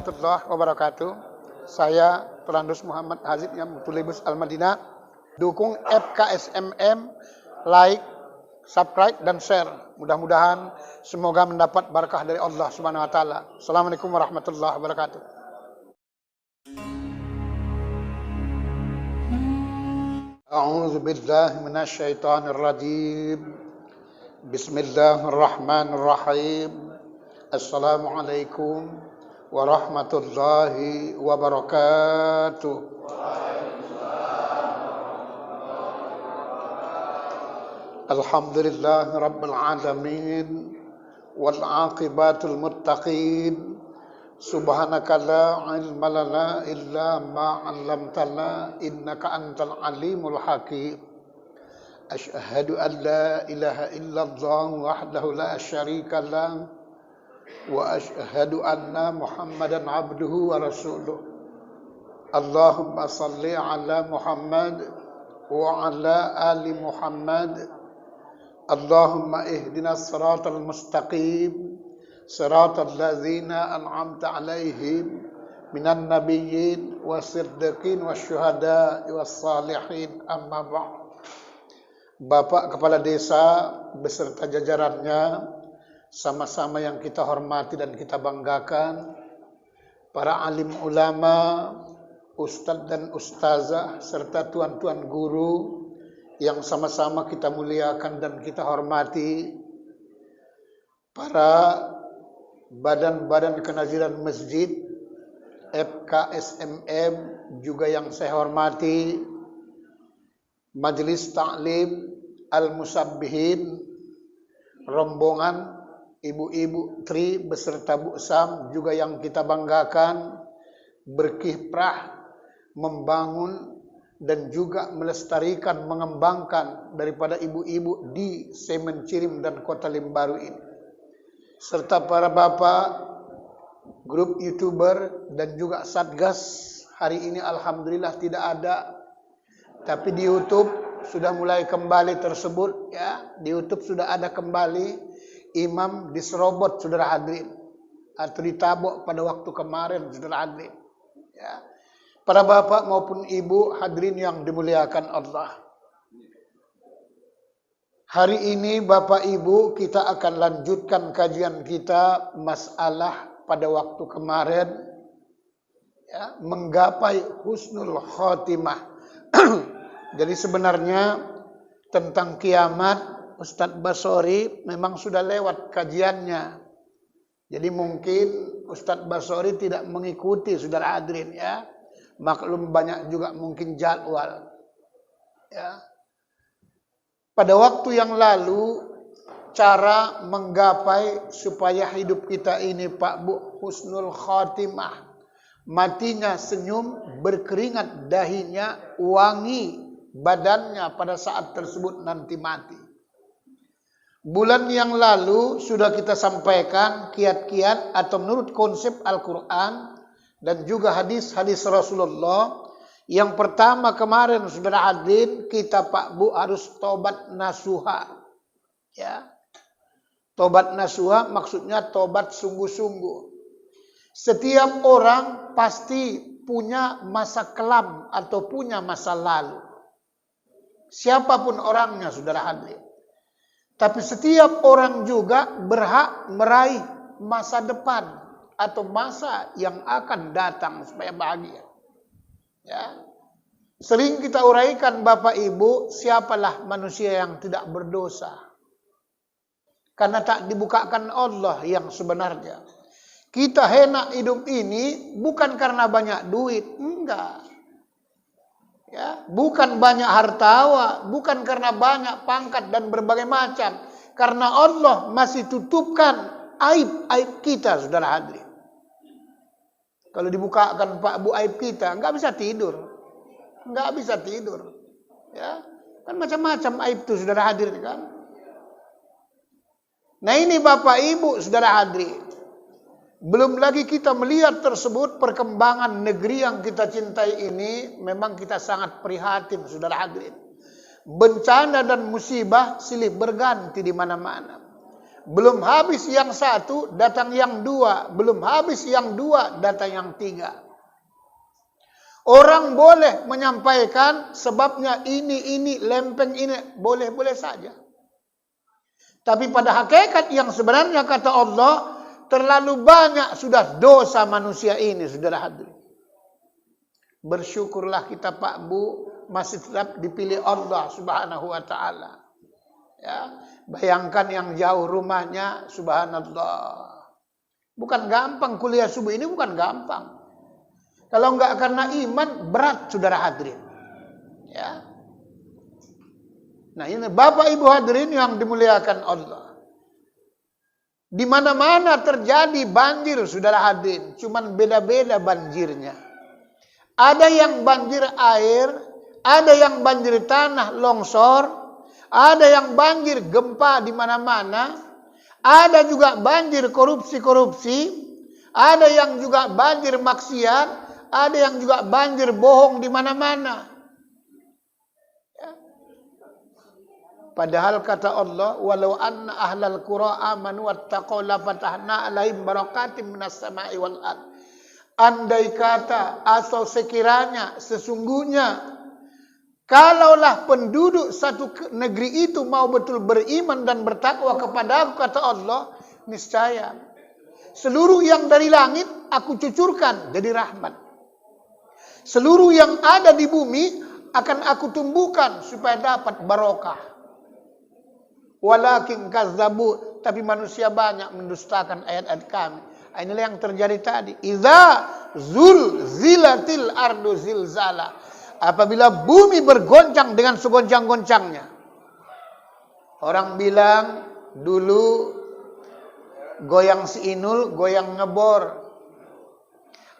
warahmatullahi wabarakatuh. Saya Pelandus Muhammad Hazid yang Tulibus Al-Madinah. Dukung FKSMM, like, subscribe, dan share. Mudah-mudahan semoga mendapat barakah dari Allah Subhanahu wa taala. Assalamualaikum warahmatullahi wabarakatuh. A'udzu billahi minasyaitonir rajim. Bismillahirrahmanirrahim. Assalamualaikum warahmatullahi wabarakatuh. Alhamdulillah rabbil alamin wal aqibatul muttaqin. Subhanaka la ilma lana illa ma 'allamtana innaka antal alimul hakim. Asyhadu an la ilaha illallah wahdahu la syarika lah wa asyhadu anna Muhammadan abduhu wa rasuluh. Allahumma salli ala Muhammad wa ala ali Muhammad. Allahumma ihdinas siratal mustaqim, siratal ladzina an'amta alaihim minan nabiyyin wasiddiqin wasyuhada'i wassalihin. Amma ba'd. Bapak Kepala Desa beserta jajarannya, sama-sama yang kita hormati dan kita banggakan, para alim ulama, ustadz dan ustazah, serta tuan-tuan guru yang sama-sama kita muliakan dan kita hormati, para badan-badan kenaziran masjid FKSMM juga yang saya hormati, Majelis Ta'lim Al-Musabbihin, rombongan ibu-ibu Tri beserta Bu Sam juga yang kita banggakan, berkiprah membangun dan juga melestarikan, mengembangkan daripada ibu-ibu di Semen Cirim dan Kota Limbaru ini, serta para bapak grup YouTuber dan juga Satgas. Hari ini alhamdulillah tidak ada, tapi di YouTube sudah mulai kembali tersebut ya. Di YouTube sudah ada kembali imam diserobot, saudara hadirin, atau ditabok pada waktu kemarin, saudara hadirin ya. Para bapak maupun ibu hadirin yang dimuliakan Allah, hari ini bapak ibu kita akan lanjutkan kajian kita masalah pada waktu kemarin ya, menggapai husnul khotimah. Jadi sebenarnya tentang kiamat Ustadz Basori memang sudah lewat kajiannya. Jadi mungkin Ustadz Basori tidak mengikuti, saudara hadirin ya. Maklum banyak juga mungkin jadwal ya. Pada waktu yang lalu, cara menggapai supaya hidup kita ini Pak Bu husnul khatimah, matinya senyum, berkeringat dahinya, wangi badannya pada saat tersebut nanti mati. Bulan yang lalu sudah kita sampaikan kiat-kiat atau menurut konsep Al-Quran dan juga hadis-hadis Rasulullah. Yang pertama kemarin saudara hadirin, kita Pak Bu harus tobat nasuha ya. Tobat nasuha maksudnya tobat sungguh-sungguh. Setiap orang pasti punya masa kelam atau punya masa lalu, siapapun orangnya saudara hadirin. Tapi setiap orang juga berhak meraih masa depan atau masa yang akan datang supaya bahagia. Ya. Sering kita uraikan Bapak Ibu, siapalah manusia yang tidak berdosa? Karena tak dibukakan Allah yang sebenarnya. Kita enak hidup ini bukan karena banyak duit, enggak. Ya, bukan banyak harta, bukan karena banyak pangkat dan berbagai macam. Karena Allah masih tutupkan aib-aib kita, saudara hadirin. Kalau dibukakan Pak Bu aib kita, nggak bisa tidur, nggak bisa tidur. Ya, kan macam-macam aib itu, saudara hadirin kan. Nah ini Bapak Ibu, saudara hadirin. Belum lagi kita melihat tersebut perkembangan negeri yang kita cintai ini, memang kita sangat prihatin, saudara hadirin. Bencana dan musibah silih berganti di mana-mana. Belum habis yang satu, datang yang dua. Belum habis yang dua, datang yang tiga. Orang boleh menyampaikan sebabnya ini, lempeng ini. Boleh-boleh saja. Tapi pada hakikat yang sebenarnya kata Allah, terlalu banyak sudah dosa manusia ini, saudara hadirin. Bersyukurlah kita Pak Bu, masih tetap dipilih Allah Subhanahu wa Ta'ala. Ya, bayangkan yang jauh rumahnya, subhanallah. Bukan gampang kuliah subuh ini, bukan gampang. Kalau enggak karena iman, berat saudara hadirin. Ya. Nah ini Bapak Ibu hadirin yang dimuliakan Allah. Di mana-mana terjadi banjir saudara hadirin, cuman beda-beda banjirnya. Ada yang banjir air, ada yang banjir tanah longsor, ada yang banjir gempa di mana-mana, ada juga banjir korupsi-korupsi, ada yang juga banjir maksiat, ada yang juga banjir bohong di mana-mana. Ya. Padahal kata Allah, walau anna ahlal qura amanu wattaqaw la fatahna alaihim barakatim minas sama'i wal ard. Andai kata atau sekiranya sesungguhnya kalaulah penduduk satu negeri itu mau betul beriman dan bertakwa kepada aku, kata Allah, niscaya seluruh yang dari langit aku cucurkan jadi rahmat. Seluruh yang ada di bumi akan aku tumbuhkan supaya dapat barokah. Walakin kazzabu, tapi manusia banyak mendustakan ayat-ayat kami. Inilah yang terjadi tadi. Idza zulzilatil ardu zilzala. Apabila bumi bergoncang dengan segoncang-goncangnya. Orang bilang dulu goyang si Inul, goyang ngebor.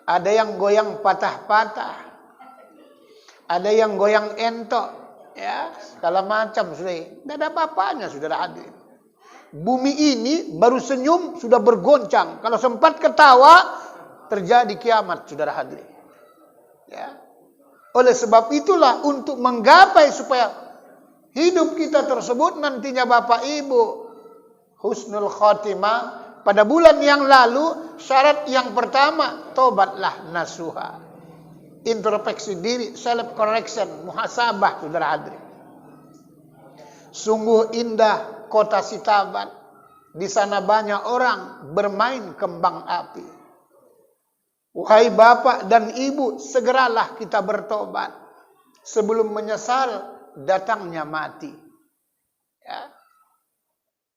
Ada yang goyang patah-patah. Ada yang goyang entok. Ya, segala macam sudah. Tidak ada apa-apanya saudara hadirin. Bumi ini baru senyum sudah bergoncang. Kalau sempat ketawa terjadi kiamat saudara hadirin. Ya. Oleh sebab itulah untuk menggapai supaya hidup kita tersebut nantinya Bapak Ibu husnul khotimah, pada bulan yang lalu syarat yang pertama tobatlah nasuha. Introspeksi diri, self correction, muhasabah saudara hadirin. Sungguh indah kota Sitabat. Di sana banyak orang bermain kembang api. Wahai bapak dan ibu, segeralah kita bertobat sebelum menyesal datangnya mati. Ya.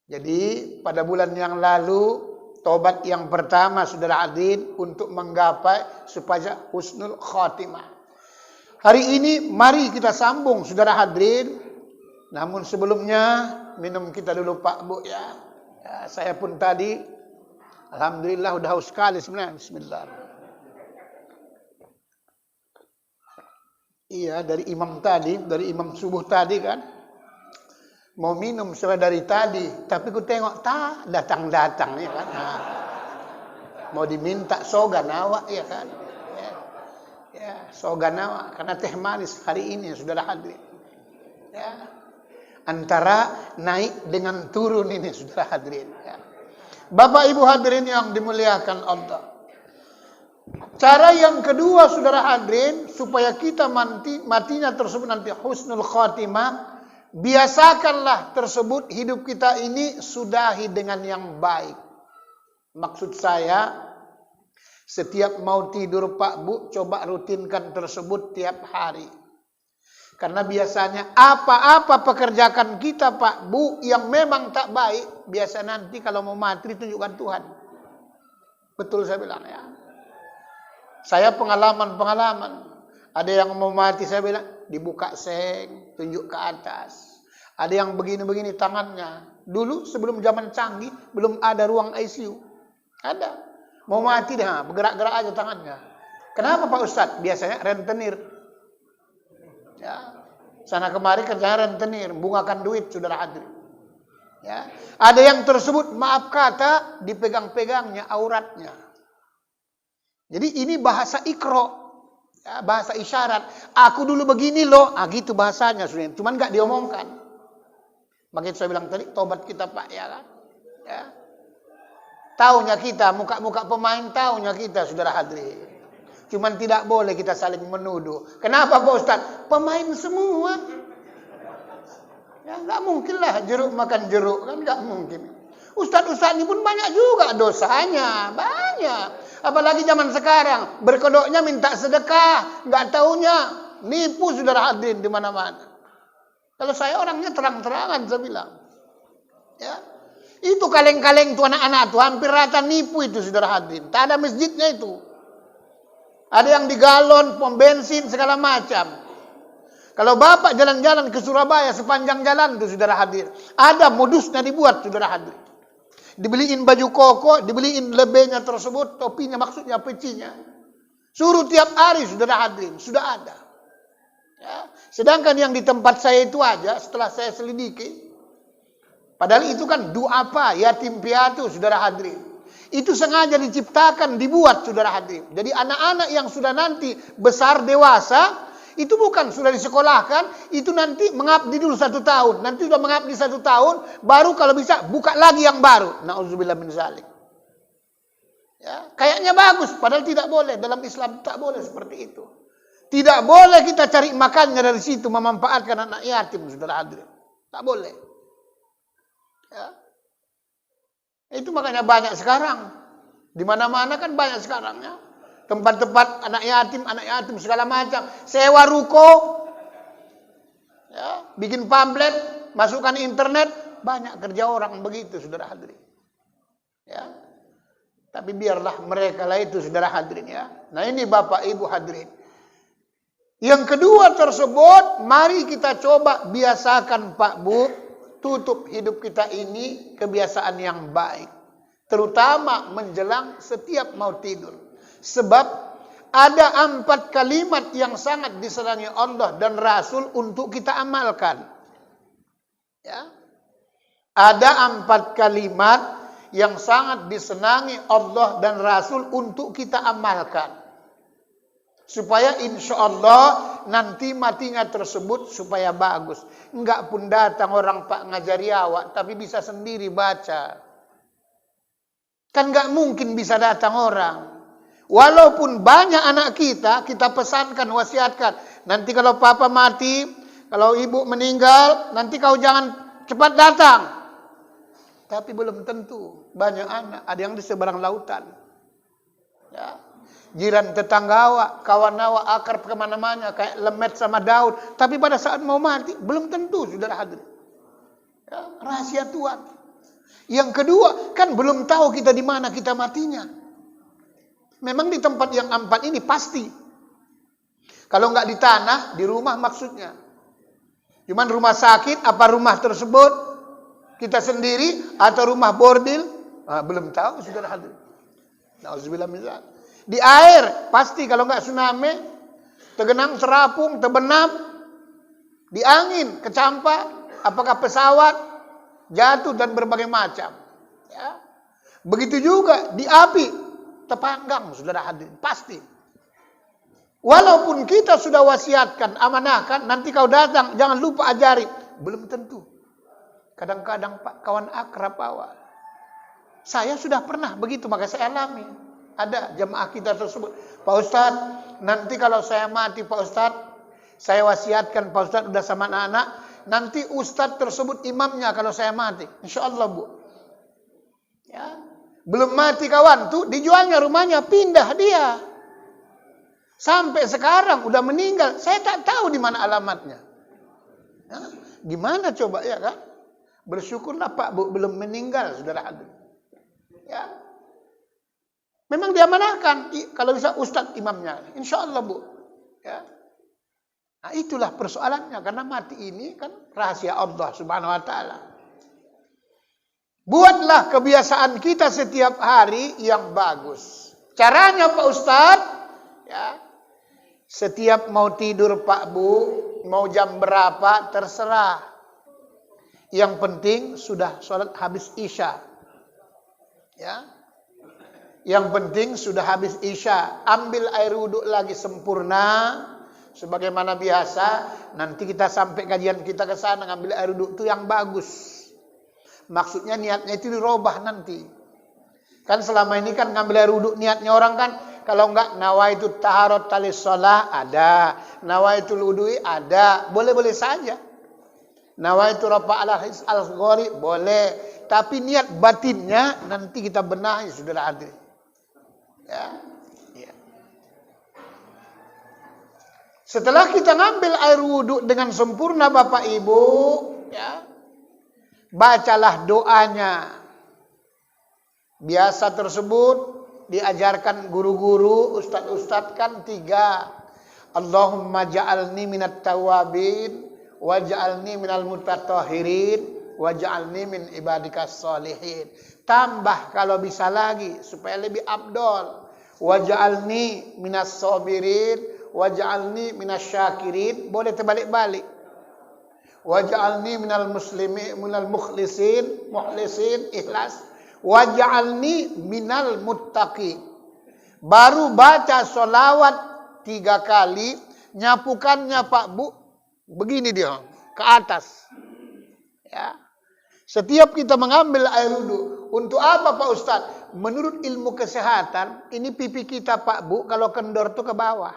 Jadi pada bulan yang lalu tobat yang pertama saudara hadirin untuk menggapai supaya husnul khotimah. Hari ini mari kita sambung saudara hadirin. Namun sebelumnya minum kita dulu Pak Bu ya. Saya pun tadi alhamdulillah udah haus sekali sebenarnya. Bismillah. Iya dari imam tadi, dari imam subuh tadi kan. Mau minum sudah dari tadi, tapi ku tengok datang-datang ya kan. Nah, mau diminta sogan awak ya kan. Ya, sogan awak karena teh manis hari ini saudara hadirin. Ya. Antara naik dengan turun ini saudara hadirin. Ya. Bapak Ibu hadirin yang dimuliakan Allah. Cara yang kedua saudara hadirin supaya kita matinya tersebut nanti husnul khatimah, biasakanlah tersebut hidup kita ini sudahi dengan yang baik. Maksud saya setiap mau tidur Pak Bu coba rutinkan tersebut tiap hari. Karena biasanya apa-apa pekerjaan kita Pak Bu yang memang tak baik, biasa nanti kalau mau mati tunjukkan Tuhan. Betul saya bilang ya. Saya pengalaman. Ada yang mau mati saya bilang dibuka seng, tunjuk ke atas. Ada yang begini-begini tangannya. Dulu sebelum zaman canggih belum ada ruang ICU. Ada. Mau mati dah, bergerak-gerak aja tangannya. Kenapa Pak Ustadz? Biasanya rentenir. Ya. Sana kemari kerjanya rentenir, bungakan duit saudara hadirin. Ya. Ada yang tersebut maaf kata dipegang-pegangnya auratnya. Jadi ini bahasa ikro, ya, bahasa isyarat. Aku dulu begini loh, gitu bahasanya saudara. Cuman nggak diomongkan. Makanya saya bilang tadi tobat kita Pak ya kan. Ya. Taunya kita, muka-muka pemain taunya kita, saudara hadirin. Cuman tidak boleh kita saling menuduh. Kenapa Pak Ustaz? Pemain semua. Ya, nggak mungkin lah jeruk makan jeruk, kan nggak mungkin. Ustaz-ustaz ini pun banyak juga dosanya, banyak. Apalagi zaman sekarang, berkedoknya minta sedekah, nggak taunya nipu saudara hadirin di mana-mana. Kalau saya orangnya terang-terangan saya bilang. Ya. Itu kaleng-kaleng tuh anak-anak tuh hampir rata nipu itu saudara hadirin. Tak ada masjidnya itu. Ada yang di galon, pom bensin segala macam. Kalau bapak jalan-jalan ke Surabaya sepanjang jalan tuh saudara hadir, ada modusnya dibuat saudara hadir. Dibeliin baju koko, dibeliin lebenya tersebut, topinya maksudnya pecinya. Suruh tiap hari saudara hadirin, sudah ada. Ya. Sedangkan yang di tempat saya itu aja setelah saya selidiki, padahal itu kan du'afa, yatim piatu saudara hadirin. Itu sengaja diciptakan, dibuat saudara hadirin. Jadi anak-anak yang sudah nanti besar dewasa, itu bukan sudah disekolahkan, itu nanti mengabdi dulu 1 tahun. Nanti sudah mengabdi 1 tahun, baru kalau bisa buka lagi yang baru. Na'udzubillah min zalik. Ya, kayaknya bagus, padahal tidak boleh. Dalam Islam tak boleh seperti itu. Tidak boleh kita cari makannya dari situ, memanfaatkan anak yatim, saudara hadirin. Tak boleh. Ya. Itu makanya banyak sekarang. Di mana-mana kan banyak sekarang ya. Tempat-tempat anak yatim segala macam. Sewa ruko. Ya, bikin pamflet, masukkan internet, banyak kerja orang begitu saudara hadirin. Ya. Tapi biarlah mereka lah itu saudara hadirin ya. Nah ini Bapak Ibu hadirin. Yang kedua tersebut, mari kita coba biasakan Pak Bu, tutup hidup kita ini kebiasaan yang baik. Terutama menjelang setiap mau tidur. Sebab ada 4 kalimat yang sangat disenangi Allah dan Rasul untuk kita amalkan. Ya. Ada 4 kalimat yang sangat disenangi Allah dan Rasul untuk kita amalkan. Supaya insya Allah nanti matinya tersebut supaya bagus. Enggak pun datang orang Pak ngajari awak, tapi bisa sendiri baca. Kan enggak mungkin bisa datang orang. Walaupun banyak anak kita pesankan, wasiatkan. Nanti kalau papa mati, kalau ibu meninggal, nanti kau jangan cepat datang. Tapi belum tentu. Banyak anak, ada yang di seberang lautan. Ya. Jiran tetangga awak, kawan awak, akrab kemana-mana, kayak lemet sama daun. Tapi pada saat mau mati, belum tentu saudara hadir. Ya, rahasia Tuhan. Yang kedua, kan belum tahu kita di mana kita matinya. Memang di tempat yang 4 ini pasti. Kalau enggak di tanah, di rumah maksudnya. Cuman rumah sakit, apa rumah tersebut kita sendiri atau rumah bordil, belum tahu saudara hadir. Nauzubillah min dzalik. Di air pasti kalau enggak tsunami, tergenang, terapung, terbenam, di angin, kecampak, apakah pesawat jatuh dan berbagai macam. Ya. Begitu juga di api. Terpanggang, saudara hadirin, pasti. Walaupun kita sudah wasiatkan, amanahkan, nanti kau datang, jangan lupa ajari. Belum tentu. Kadang-kadang Pak, kawan akrab awak. Saya sudah pernah begitu, maka saya alami. Ada jamaah kita tersebut. Pak Ustadz, nanti kalau saya mati Pak Ustadz, saya wasiatkan Pak Ustadz udah sama anak-anak, nanti Ustadz tersebut imamnya kalau saya mati. Insya Allah Bu. Ya. Belum mati kawan tuh, dijualnya rumahnya, pindah dia. Sampai sekarang udah meninggal, saya tak tahu di mana alamatnya. Ya, gimana coba ya kan? Bersyukurlah Pak Bu belum meninggal, saudara hadir. Ya. Memang diamanahkan, kalau bisa Ustadz imamnya. Insya Allah Bu. Ya. Nah itulah persoalannya, karena mati ini kan rahasia Allah Subhanahu Wa Taala. Buatlah kebiasaan kita setiap hari yang bagus. Caranya Pak Ustadz, ya, setiap mau tidur Pak Bu, mau jam berapa terserah. Yang penting sudah sholat habis Isya. Ya. Yang penting sudah habis Isya. Ambil air wudhu lagi sempurna. Sebagaimana biasa. Nanti kita sampai kajian kita ke sana. Ngambil air wudhu itu yang bagus. Maksudnya niatnya itu dirubah nanti. Kan selama ini kan ngambil air wudhu niatnya orang kan, kalau enggak nawaitu taharat talis shalah ada, nawaitul wudhu ada, boleh-boleh saja. Nawaitu rafa al-ghori boleh, tapi niat batinnya nanti kita benahi saudara hadirin. Ya. Ya. Setelah kita ngambil air wudhu dengan sempurna Bapak Ibu, ya, bacalah doanya. Biasa tersebut diajarkan guru-guru, ustadz-ustadz kan 3. Allahumma ja'alni minat tawabin, waj'alni minal mutatahhirin, waj'alni min ibadikas sholihin. Tambah kalau bisa lagi supaya lebih afdol. Waj'alni minas sabirin, waj'alni minas syakirin. Boleh terbalik-balik. Waj'alni minal muslimin, minal mukhlisin, ikhlas. Waj'alni minal muttaqin. Baru baca sholawat 3 kali, nyapukannya Pak Bu, begini dia, ke atas. Ya. Setiap kita mengambil air wudhu, untuk apa Pak Ustadz? Menurut ilmu kesehatan, ini pipi kita Pak Bu, kalau kendor tuh ke bawah.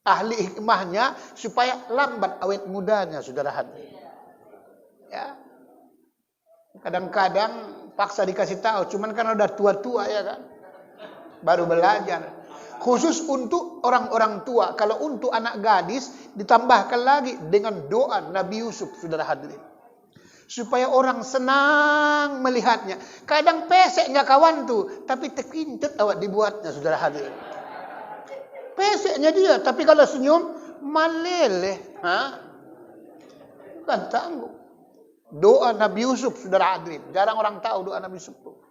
Ahli hikmahnya supaya lambat awet mudanya, saudara hadirin. Ya. Kadang-kadang paksa dikasih tahu, cuman kan udah tua-tua ya kan, baru belajar. Khusus untuk orang-orang tua. Kalau untuk anak gadis ditambahkan lagi dengan doa Nabi Yusuf, saudara hadirin, supaya orang senang melihatnya. Kadang peseknya kawan tuh, tapi terpintet awak dibuatnya, saudara hadirin. Peseknya dia, tapi kalau senyum maleleh, bukan tanggung. Doa Nabi Yusuf, saudara hadirin, jarang orang tahu doa Nabi Yusuf tuh.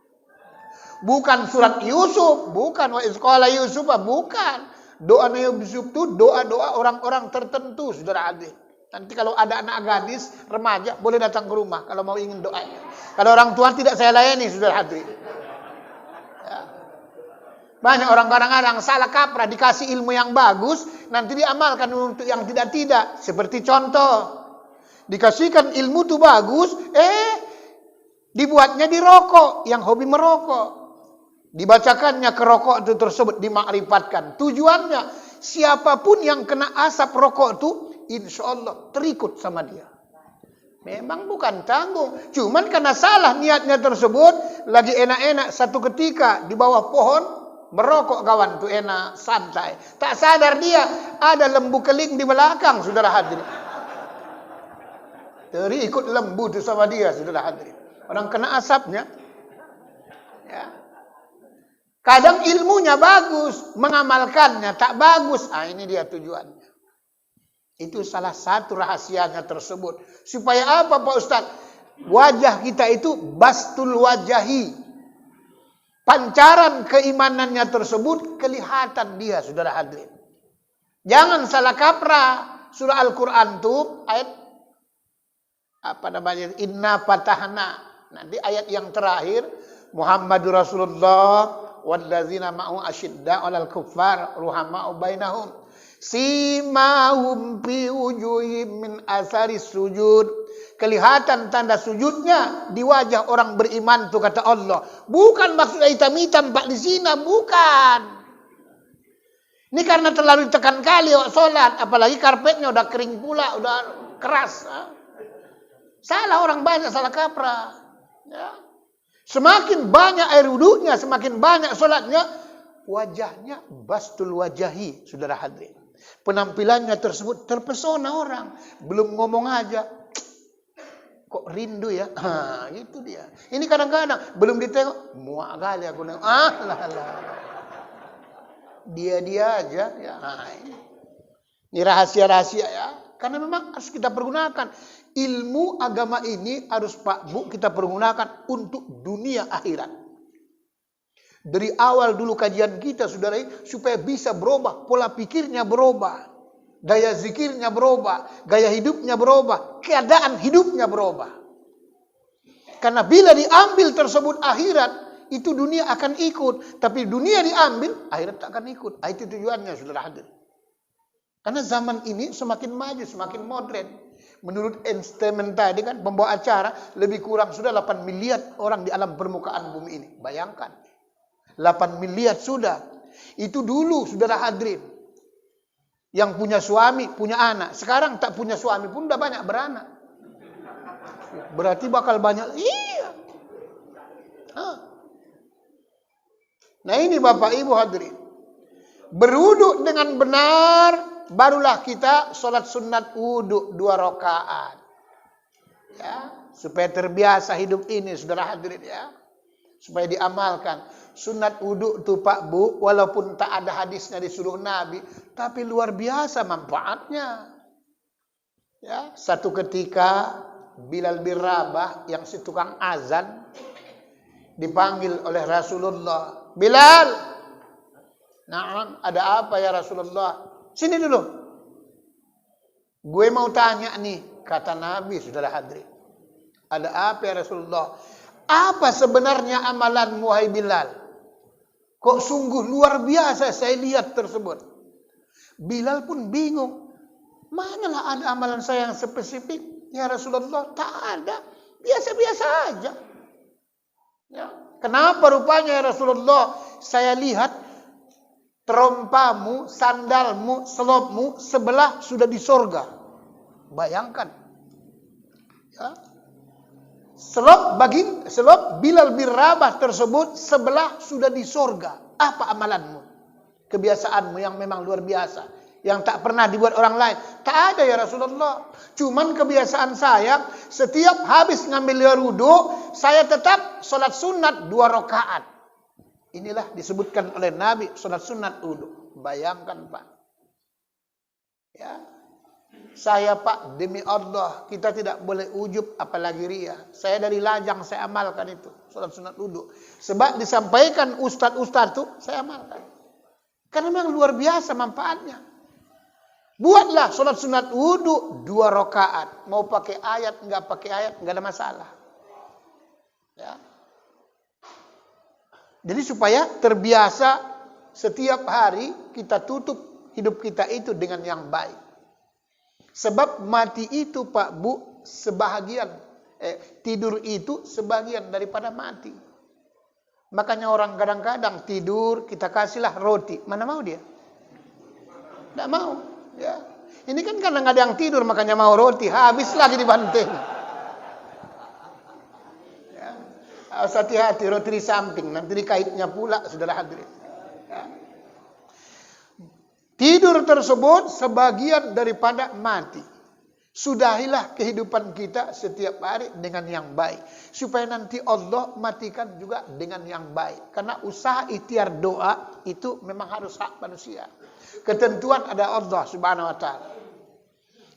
Bukan surat Yusuf, bukan wa izqala Yusuf, bukan. Doa Nabi Yusuf itu doa-doa orang-orang tertentu, saudara hadirin. Nanti kalau ada anak gadis, remaja, boleh datang ke rumah kalau mau ingin doanya. Kalau orang tua tidak saya layani, saudara hadirin. Ya. Banyak orang kadang-kadang salah kaprah, dikasih ilmu yang bagus, nanti diamalkan untuk yang tidak-tidak. Seperti contoh, dikasihkan ilmu itu bagus, dibuatnya dirokok, yang hobi merokok. Dibacakannya kerokok itu tersebut, dimakrifatkan. Tujuannya, siapapun yang kena asap rokok itu, insya Allah terikut sama dia. Memang bukan tanggung. Cuman karena salah niatnya tersebut, lagi enak-enak satu ketika di bawah pohon, merokok kawan tuh enak, santai. Tak sadar dia, ada lembu keling di belakang, saudara hadirin. Terikut lembu itu sama dia, saudara hadirin. Orang kena asapnya. Ya. Kadang ilmunya bagus, mengamalkannya tak bagus. Ini dia tujuannya. Itu salah satu rahasianya tersebut. Supaya apa Pak Ustadz? Wajah kita itu bastul wajahi. Pancaran keimanannya tersebut kelihatan dia, saudara hadirin. Jangan salah kaprah. Surah Al-Quran itu ayat Inna fatahna. Nanti ayat yang terakhir, Muhammadur Rasulullah wallazina ma'u asyidda 'alal kuffar ruhama'u bainahum simahum fi wujuhim min asari sujud. Kelihatan tanda sujudnya di wajah orang beriman itu, kata Allah. Bukan maksudnya hitam-hitam Pak di zina, bukan. Ini karena terlalu tekan kali sholat, apalagi karpetnya udah kering pula, udah keras. Salah orang banyak, salah kaprah. Ya. Semakin banyak air wudhunya, semakin banyak sholatnya, wajahnya bastul wajahi, saudara hadirin. Penampilannya tersebut terpesona orang. Belum ngomong aja, kok rindu ya? Gitu dia. Ini kadang-kadang belum ditengok, muak kali aku nengok. Dia aja. Ya. Ini rahasia-rahasia ya. Karena memang harus kita pergunakan. Ilmu agama ini harus Pak Bu kita pergunakan untuk dunia akhirat. Dari awal dulu kajian kita saudara, supaya bisa berubah, pola pikirnya berubah, gaya zikirnya berubah, gaya hidupnya berubah, keadaan hidupnya berubah. Karena bila diambil tersebut akhirat, itu dunia akan ikut. Tapi dunia diambil, akhirat tak akan ikut. Itu tujuannya saudara hadir. Karena zaman ini semakin maju, semakin modern. Menurut instrumen tadi kan, pembawa acara, lebih kurang sudah 8 miliar orang di alam permukaan bumi ini. Bayangkan. 8 miliar sudah. Itu dulu, saudara hadirin. Yang punya suami, punya anak. Sekarang tak punya suami pun udah banyak beranak. Berarti bakal banyak. Iya. Nah ini Bapak Ibu hadirin. Berwuduk dengan benar, barulah kita sholat sunat wuduk 2 rakaat. Ya, supaya terbiasa hidup ini, saudara hadirin ya. Supaya diamalkan. Sunat wuduk itu Pak Bu, walaupun tak ada hadisnya disuruh Nabi, tapi luar biasa manfaatnya. Ya, satu ketika Bilal bin Rabah yang si tukang azan dipanggil oleh Rasulullah. Bilal, nah, ada apa ya Rasulullah? Sini dulu. Gue mau tanya nih, kata Nabi, saudara hadirin. Ada apa ya Rasulullah? Apa sebenarnya amalanmu wahai Bilal? Kok sungguh luar biasa saya lihat tersebut. Bilal pun bingung. Manalah ada amalan saya yang spesifik? Ya Rasulullah, tak ada. Biasa-biasa aja. Ya. Kenapa rupanya ya Rasulullah? Saya lihat terompamu, sandalmu, selopmu sebelah sudah di sorga. Bayangkan. Ya. Selop Bilal bin Rabah tersebut sebelah sudah di sorga. Apa amalanmu? Kebiasaanmu yang memang luar biasa. Yang tak pernah dibuat orang lain. Tak ada ya Rasulullah. Cuman kebiasaan saya, setiap habis ngambil air wudu, saya tetap sholat sunat 2 rakaat. Inilah disebutkan oleh Nabi, sholat sunat wudu. Bayangkan Pak. Ya. Saya Pak, demi Allah, kita tidak boleh ujub apalagi ria. Saya dari lajang, saya amalkan itu. Sholat sunat wudu. Sebab disampaikan ustadz-ustadz itu, saya amalkan. Karena memang luar biasa manfaatnya. Buatlah sholat sunat wudu 2 rakaat. Mau pakai ayat, enggak pakai ayat, enggak ada masalah. Ya. Jadi supaya terbiasa setiap hari kita tutup hidup kita itu dengan yang baik. Sebab mati itu Pak Bu, sebahagian. Tidur itu sebagian daripada mati. Makanya orang kadang-kadang tidur, kita kasihlah roti. Mana mau dia? Tidak mau. Ya. Ini kan karena nggak ada yang tidur makanya mau roti, habis lagi dibanting. Ya. Hati-hati roti di samping, nanti dikaitnya pula saudara hadirin. Ya. Tidur tersebut sebagian daripada mati. Sudahilah kehidupan kita setiap hari dengan yang baik. Supaya nanti Allah matikan juga dengan yang baik. Karena usaha ikhtiar doa itu memang harus hak manusia. Ketentuan ada Allah subhanahu wa ta'ala.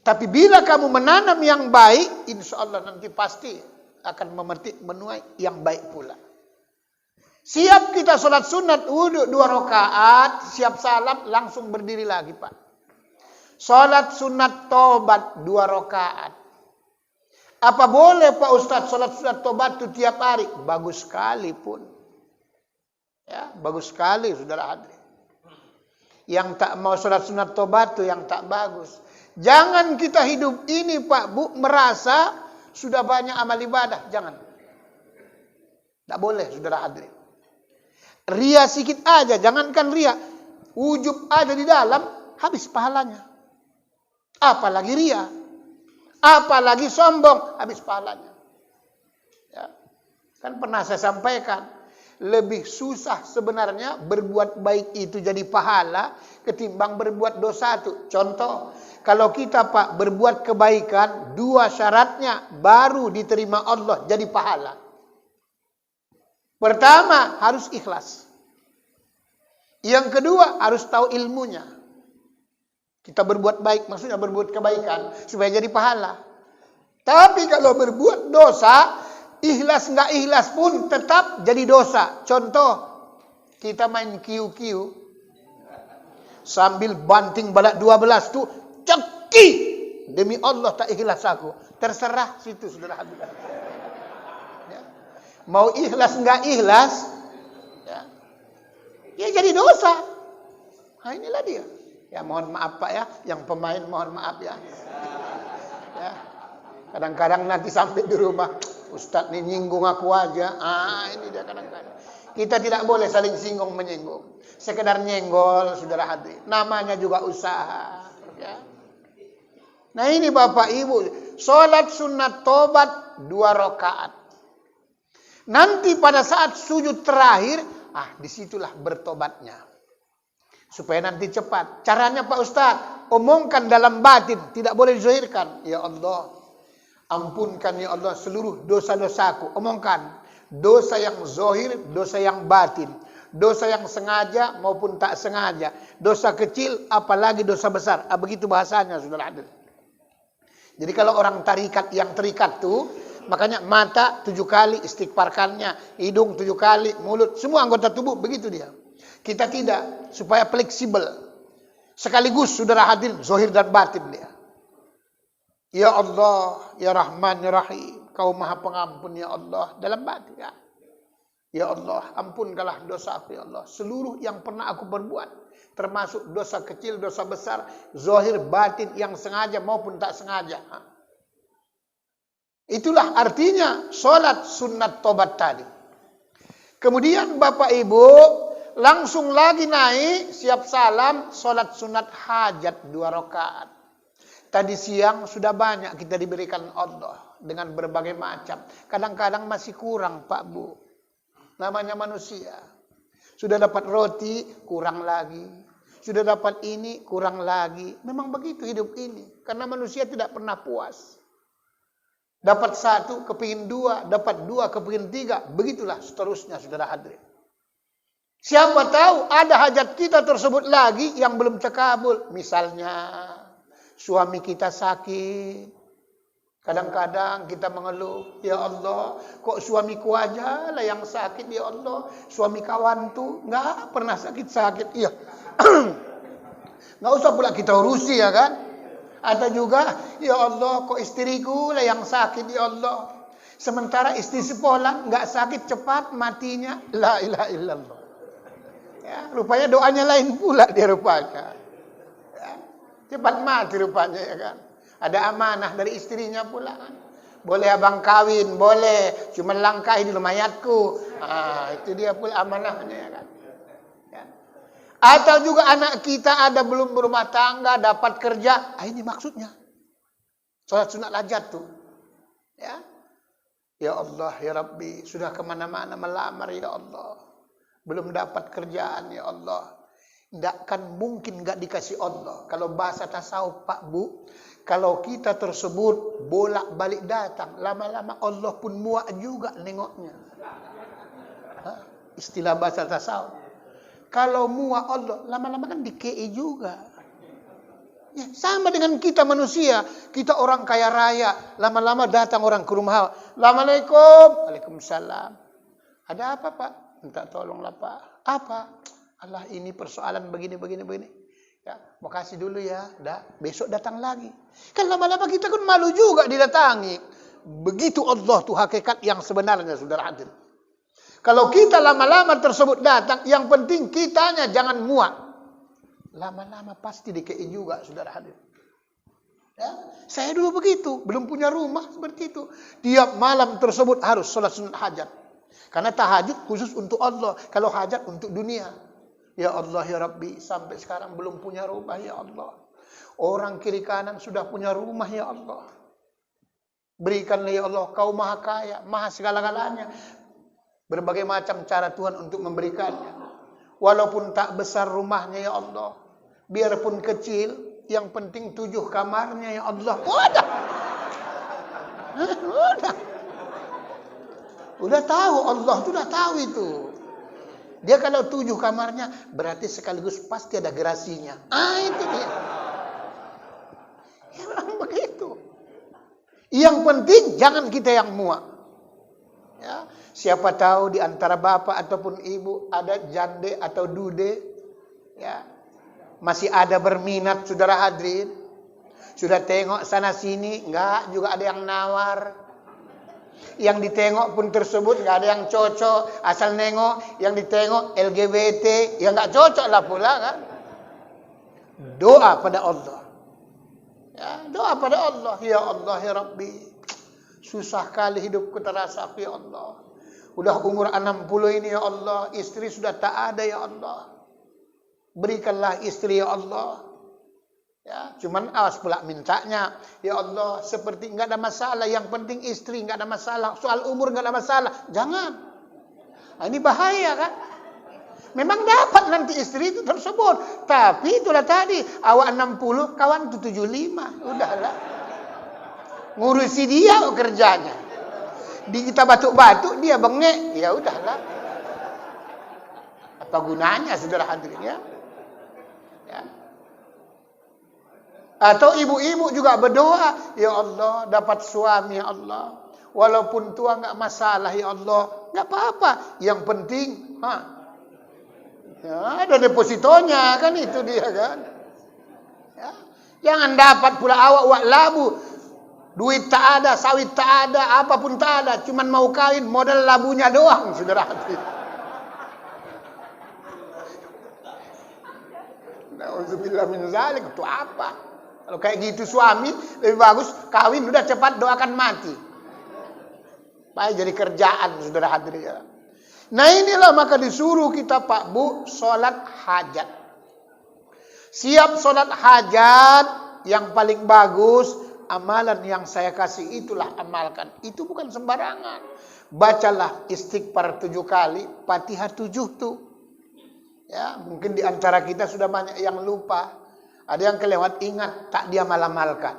Tapi bila kamu menanam yang baik, insya Allah nanti pasti akan memetik menuai yang baik pula. Siap kita sholat sunat wudu 2 rakaat, siap salam langsung berdiri lagi Pak. Sholat sunat tobat 2 rakaat. Apa boleh Pak Ustadz sholat sunat tobat itu tiap hari? Bagus sekali pun. Ya, bagus sekali saudara hadirin. Yang tak mau sholat sunat tobat itu yang tak bagus. Jangan kita hidup ini Pak Bu merasa sudah banyak amal ibadah. Jangan. Tak boleh saudara hadirin. Ria sikit aja, jangankan ria. Ujub aja di dalam, habis pahalanya. Apalagi ria. Apalagi sombong, habis pahalanya. Ya. Kan pernah saya sampaikan. Lebih susah sebenarnya berbuat baik itu jadi pahala ketimbang berbuat dosa itu. Contoh, kalau kita Pak berbuat kebaikan, 2 syaratnya baru diterima Allah jadi pahala. Pertama, harus ikhlas. Yang kedua, harus tahu ilmunya. Kita berbuat baik, maksudnya berbuat kebaikan supaya jadi pahala. Tapi kalau berbuat dosa, ikhlas nggak ikhlas pun tetap jadi dosa. Contoh, kita main kiu-kiu sambil banting balak 12 tuh ceki. Demi Allah tak ikhlas aku. Terserah situ saudara hadirin. Ya. Mau ikhlas nggak ikhlas, ya jadi dosa. Nah inilah dia. Ya mohon maaf Pak ya, yang pemain mohon maaf ya. Ya. Kadang-kadang nanti sampai di rumah, Ustadz nih nyinggung aku aja. Ini dia kadang-kadang. Kita tidak boleh saling singgung menyinggung. Sekedar nyenggol, saudara hadirin. Namanya juga usaha. Ya. Nah ini Bapak Ibu, sholat sunat tobat 2 rakaat. Nanti pada saat sujud terakhir, disitulah bertobatnya. Supaya nanti cepat. Caranya Pak Ustadz, omongkan dalam batin, tidak boleh dizahirkan. Ya Allah, ampunkan ya Allah seluruh dosa-dosaku. Omongkan. Dosa yang zahir, dosa yang batin. Dosa yang sengaja maupun tak sengaja. Dosa kecil, apalagi dosa besar. Begitu bahasanya, saudara hadirin. Jadi kalau orang tarikat yang terikat tuh, makanya mata 7 kali istighfarkannya, hidung 7 kali, mulut, semua anggota tubuh, begitu dia. Kita tidak, supaya fleksibel. Sekaligus, saudara hadirin, zahir dan batin dia. Ya Allah, Ya Rahman, Ya Rahim. Kau maha pengampun ya Allah. Dalam batin ya. Ya Allah, ampunkanlah dosa aku ya Allah. Seluruh yang pernah aku perbuat. Termasuk dosa kecil, dosa besar. Zahir, batin, yang sengaja maupun tak sengaja. Itulah artinya sholat sunat tobat tadi. Kemudian Bapak Ibu, langsung lagi naik, siap salam, sholat sunat hajat 2 rakaat. Tadi siang sudah banyak kita diberikan Allah dengan berbagai macam. Kadang-kadang masih kurang Pak Bu. Namanya manusia. Sudah dapat roti, kurang lagi. Sudah dapat ini, kurang lagi. Memang begitu hidup ini. Karena manusia tidak pernah puas. Dapat 1, kepingin 2. Dapat 2, kepingin 3. Begitulah seterusnya, saudara hadirin. Siapa tahu ada hajat kita tersebut lagi yang belum terkabul. Misalnya, suami kita sakit. Kadang-kadang kita mengeluh, ya Allah, kok suamiku aja lah yang sakit, ya Allah. Suami kawan tuh nggak pernah sakit-sakit. Iya. Nggak usah pula kita urusi ya kan. Ada juga, ya Allah, kok istriku lah yang sakit, ya Allah. Sementara istri sepolan nggak sakit cepat matinya. La ilaha illallah. Ya, rupanya doanya lain pula dia rupanya. Ya, cepat mati rupanya ya kan. Ada amanah dari istrinya pula kan. Boleh abang kawin, boleh. Cuma langkahi dulu mayatku. Itu dia pula amanahnya ya kan. Ya. Atau juga anak kita ada belum berumah tangga, dapat kerja. Ini maksudnya. Sholat sunat hajat tuh. Ya. Ya Allah, ya Rabbi. Sudah kemana-mana melamar ya Allah. Belum dapat kerjaan ya Allah. Tidak kan mungkin nggak dikasih Allah. Kalau bahasa tasawuf Pak Bu. Kalau kita tersebut bolak-balik datang, lama-lama Allah pun muak juga nengoknya. Istilah bahasa tasawuf. Kalau muak Allah, lama-lama kan dikei juga. Ya, sama dengan kita manusia, kita orang kaya raya, lama-lama datang orang ke rumah. Assalamualaikum, Waalaikumsalam. Ada apa Pak? Minta tolonglah Pak. Apa? Allah ini persoalan begini. Ya, makasih dulu ya, besok datang lagi. Kan lama-lama kita kan malu juga didatangi. Begitu Allah tuh hakikat yang sebenarnya, saudara hadirin. Kalau kita lama-lama tersebut datang, yang penting kitanya jangan muak. Lama-lama pasti dikei juga, saudara hadirin. Ya, saya dulu begitu, belum punya rumah seperti itu. Tiap malam tersebut harus sholat sunat hajat. Karena tahajud khusus untuk Allah, kalau hajat untuk dunia. Ya Allah, ya Rabbi, sampai sekarang belum punya rumah, ya Allah. Orang kiri kanan sudah punya rumah, ya Allah. Berikanlah, ya Allah, Kau maha kaya, maha segala-galanya. Berbagai macam cara Tuhan untuk memberikannya. Walaupun tak besar rumahnya, ya Allah. Biarpun kecil, yang penting 7 kamarnya, ya Allah. Udah tahu, Allah sudah tahu itu. Dia kalau 7 kamarnya, berarti sekaligus pasti ada gerasinya. Itu dia. Ya memang begitu. Yang penting jangan kita yang muak. Ya, siapa tahu di antara bapak ataupun ibu ada jande atau dude. Ya, masih ada berminat, saudara hadirin. Sudah tengok sana sini, enggak juga ada yang nawar. Yang ditengok pun tersebut nggak ada yang cocok, asal nengok yang ditengok LGBT, yang nggak cocok lah pula kan. Doa pada Allah. Ya, doa pada Allah, ya Allah ya Rabbi, Susah kali hidupku terasa aku ya Allah. Udah umur 60 ini ya Allah, istri sudah tak ada ya Allah. Berikanlah istri ya Allah. Ya, cuman awas pula mintanya, ya Allah, seperti enggak ada masalah, yang penting istri enggak ada masalah, soal umur enggak ada masalah. Jangan. Nah, ini bahaya kan? Memang dapat nanti istri itu tersebut, tapi itulah tadi, awak 60, kawan itu 75. Udahlah. Ngurusi dia kerjanya. Di kita batuk-batuk, dia bengek, ya udahlah. Apa gunanya saudara hadirin ya? Ya. Atau ibu-ibu juga berdoa, ya Allah dapat suami ya Allah. Walaupun tua enggak masalah ya Allah, enggak apa-apa. Yang penting, ya, ada depositonya kan, itu dia kan. Ya. Jangan dapat pula awak labu. Duit tak ada, sawit tak ada, apapun tak ada, cuman mau kawin modal labunya doang, saudara hadirin. Nauzubillah min zalik, itu apa? Kalau kayak gitu suami, lebih bagus kawin udah cepat, doakan mati. Baik jadi kerjaan, saudara hadirin. Nah inilah maka disuruh kita Pak Bu, sholat hajat. Siap sholat hajat, yang paling bagus, amalan yang saya kasih itulah amalkan. Itu bukan sembarangan. Bacalah istighfar 7 kali, Fatihah 7 tuh. Ya, mungkin di antara kita sudah banyak yang lupa. Ada yang kelewat, ingat, tak dia malam-malkan.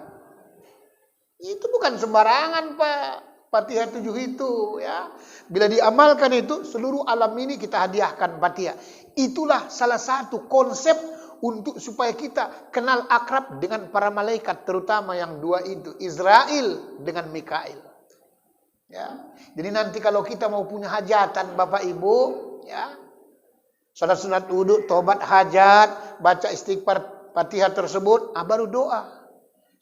Itu bukan sembarangan Pak. Fatihah 7 itu ya. Bila diamalkan itu, seluruh alam ini kita hadiahkan Fatihah. Itulah salah satu konsep untuk supaya kita kenal akrab dengan para malaikat, terutama yang dua itu, Israel dengan Mikail. Ya. Jadi nanti kalau kita mau punya hajatan Bapak Ibu, ya, salat sunat wudu, tobat hajat, baca istighfar Fatihah tersebut, baru doa.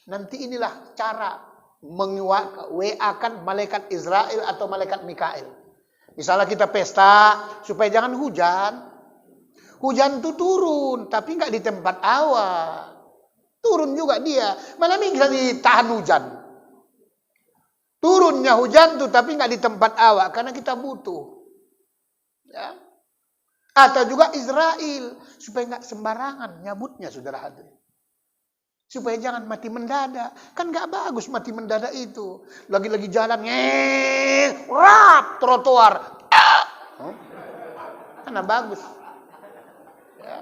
Nanti inilah cara WA-kan malaikat Israel atau malaikat Mikail. Misalnya kita pesta, supaya jangan hujan. Hujan itu turun, tapi nggak di tempat awak. Turun juga dia. Malah bisa ditahan hujan. Turunnya hujan tuh, tapi nggak di tempat awak, karena kita butuh. Ya. Atau juga Israel, supaya nggak sembarangan nyabutnya, saudara hadirin. Supaya jangan mati mendadak. Kan nggak bagus mati mendadak itu. Lagi-lagi jalan, trotoar. Karena bagus. Ya.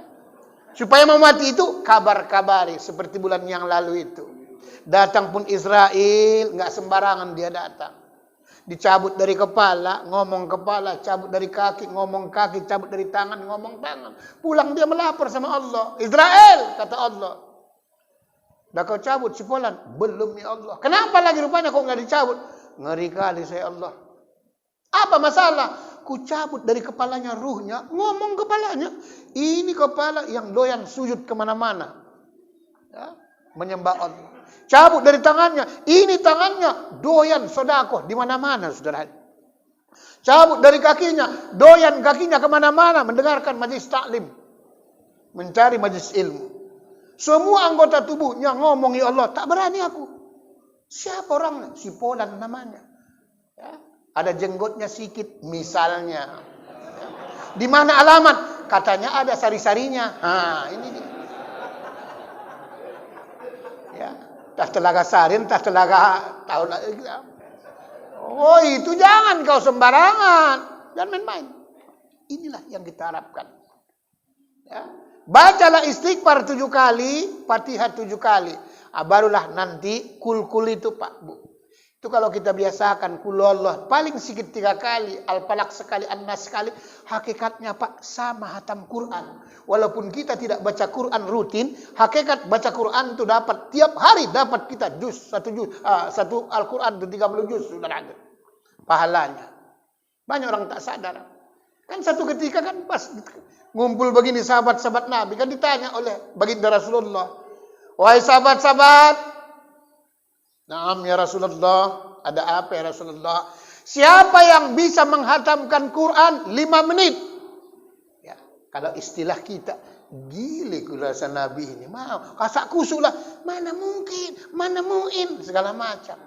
Supaya mau mati itu, kabar-kabari. Seperti bulan yang lalu itu. Datang pun Israel, nggak sembarangan dia datang. Dicabut dari kepala, ngomong kepala, cabut dari kaki, ngomong kaki, cabut dari tangan, ngomong tangan. Pulang dia melapor sama Allah. Israel, kata Allah. Dah kau cabut si Polan? Belum ya Allah. Kenapa lagi rupanya kok nggak dicabut? Ngeri kali saya Allah. Apa masalah? Ku cabut dari kepalanya ruhnya, ngomong kepalanya. Ini kepala yang doyan sujud kemana-mana. Ya, menyembah Allah. Cabut dari tangannya, ini tangannya doyan sedekah di mana-mana, saudara. Cabut dari kakinya, doyan kakinya kemana-mana, mendengarkan majlis taklim, mencari majlis ilmu. Semua anggota tubuhnya ngomong, ya Allah, tak berani aku. Siapa orangnya? Si Polan namanya. Ya. Ada jenggotnya sedikit, misalnya. Ya. Di mana alamat? Katanya ada sari-sarinya. Ini dia. Ya. Tak telaga sarin, tak telaga tahun. Oh, itu jangan kau sembarangan. Jangan main-main. Inilah yang kita harapkan. Ya. Bacalah istighfar 7 kali, Fatihah 7 kali. Barulah nanti kul-kul itu Pak Bu. Itu kalau kita biasakan kulullah paling sedikit 3 kali, Al-Falaq sekali, An-Nas sekali, hakikatnya Pak sama hatam Quran. Walaupun kita tidak baca Quran rutin, hakikat baca Quran itu dapat tiap hari dapat kita satu Al-Quran itu 30 juz sudah ada pahalanya. Banyak orang tak sadar. Kan satu ketika kan pas ngumpul begini sahabat-sahabat Nabi kan ditanya oleh baginda Rasulullah, wahai sahabat-sahabat, naam ya Rasulullah, ada apa ya Rasulullah? Siapa yang bisa menghatamkan Quran 5 menit? Ya, kalau istilah kita, gile kurasa Nabi ini. Mau kasak kusuk lah, mana mungkin, mana muin, segala macam.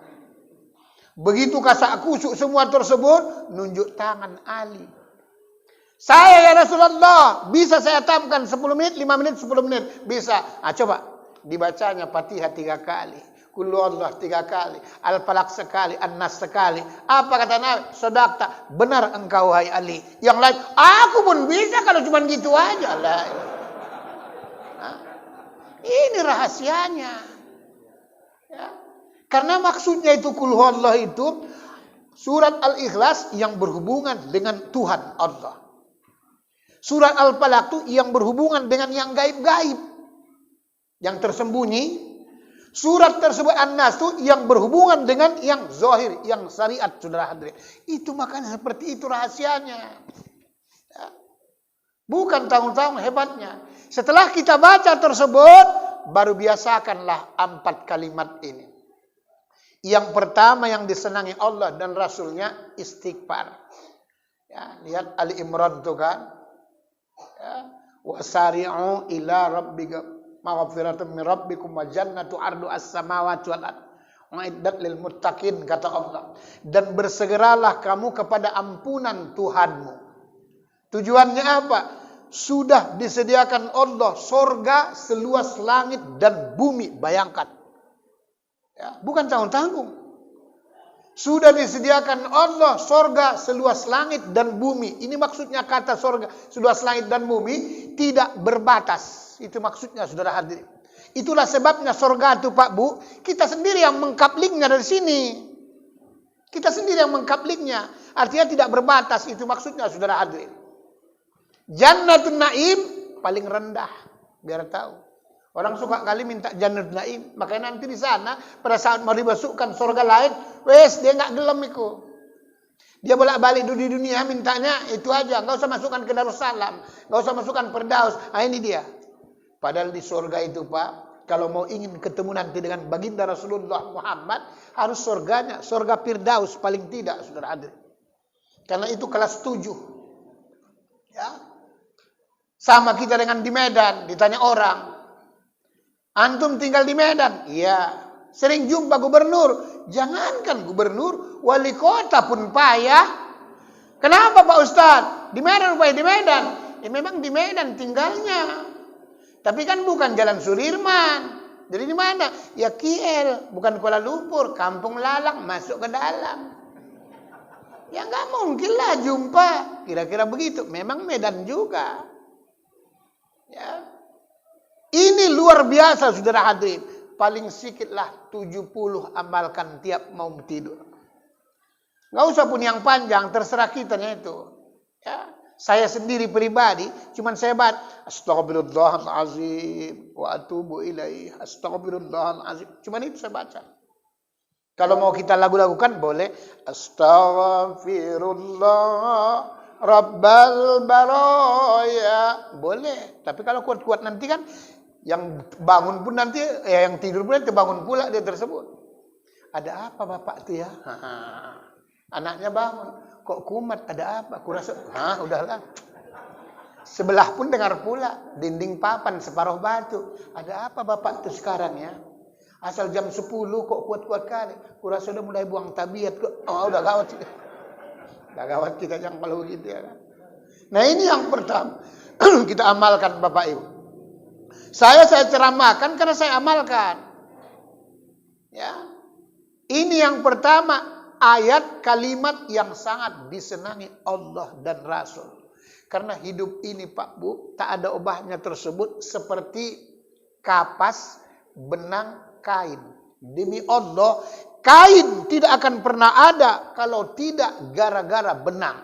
Begitu kasak kusuk semua tersebut, nunjuk tangan Ali. Saya ya Rasulullah, bisa saya tamkan 10 menit, 5 menit, 10 menit. Bisa. Coba dibacanya Fatihah 3 kali. Qul huwallahu 3 kali. Al-Falaq sekali, An-Nas sekali. Apa kata Nabi? Sadaqta, benar engkau hai Ali. Yang lain, aku pun bisa kalau cuma gitu aja. Lah. Ini rahasianya. Ya. Karena maksudnya itu Qul huwallahu itu surat Al-Ikhlas yang berhubungan dengan Tuhan Allah. Surat Al-Falaq itu yang berhubungan dengan yang gaib-gaib, yang tersembunyi. Surat tersebut An-Nas itu yang berhubungan dengan yang zahir, yang syariat, saudara hadirin. Itu makanya seperti itu rahasianya. Ya. Bukan tahun-tahun hebatnya. Setelah kita baca tersebut, baru biasakanlah 4 kalimat ini. Yang pertama yang disenangi Allah dan Rasulnya istighfar. Ya, lihat Ali Imran itu kan. Ya, wasari'u ila rabbika maghfiratan min rabbikum wa jannatu ardu as-samawati wal ard uiddat lil muttaqin, kata Allah. Dan bersegeralah kamu kepada ampunan Tuhanmu. Tujuannya apa? Sudah disediakan Allah sorga seluas langit dan bumi, bayangkan. Ya, bukan tanggung-tanggung. Sudah disediakan Allah sorga seluas langit dan bumi. Ini maksudnya kata sorga seluas langit dan bumi tidak berbatas. Itu maksudnya, saudara hadirin. Itulah sebabnya sorga itu Pak Bu, kita sendiri yang mengkaplingnya dari sini. Kita sendiri yang mengkaplingnya. Artinya tidak berbatas. Itu maksudnya, saudara hadirin. Jannatun Naim paling rendah. Biar tahu. Orang suka kali minta Jannatun Naim. Makanya nanti di sana pada saat mau dimasukkan surga lain, wes dia nggak gelem itu. Dia bolak-balik di dunia mintanya itu aja, nggak usah masukkan ke Darussalam, nggak usah masukkan Firdaus. Nah, ini dia. Padahal di surga itu Pak, kalau mau ingin ketemu nanti dengan baginda Rasulullah Muhammad, harus surganya, surga Firdaus paling tidak, saudara hadirin. Karena itu kelas 7. Ya. Sama kita dengan di Medan, ditanya orang, antum tinggal di Medan? Iya. Sering jumpa gubernur? Jangankan gubernur, wali kota pun payah. Kenapa Pak Ustadz? Di Medan rupanya di Medan. Ya memang di Medan tinggalnya. Tapi kan bukan Jalan Sudirman. Jadi di mana? Ya KL, bukan Kuala Lumpur, Kampung Lalang, masuk ke dalam. Ya nggak mungkin lah jumpa. Kira-kira begitu. Memang Medan juga. Ya. Ini luar biasa, saudara hadirin. Paling sedikitlah 70 amalkan tiap mau tidur. Nggak usah pun yang panjang, terserah kitanya itu. Ya. Saya sendiri pribadi, cuman saya baca Astaghfirullahalazim wa atubu ilaih. Astaghfirullahalazim. Cuman itu saya baca. Kalau mau kita lagu-lagukan boleh. Astaghfirullah Rabbal baraya. Boleh. Tapi kalau kuat-kuat nanti kan yang bangun pun nanti, yang tidur pun nanti bangun pula dia tersebut. Ada apa Bapak itu ya? Anaknya bangun. Kok kumat? Ada apa? Kurasa, udahlah. Sebelah pun dengar pula. Dinding papan separuh batu. Ada apa Bapak itu sekarang ya? Asal jam 10 kok kuat-kuat kali. Kurasa udah mulai buang tabiat kok. Oh, udah gawat. Udah gawat kita yang kalau gitu ya kan. Nah ini yang pertama. Kita amalkan Bapak Ibu. Saya ceramahkan karena saya amalkan. Ya. Ini yang pertama. Ayat kalimat yang sangat disenangi Allah dan Rasul. Karena hidup ini Pak Bu, tak ada ubahnya tersebut seperti kapas benang kain. Demi Allah, kain tidak akan pernah ada kalau tidak gara-gara benang.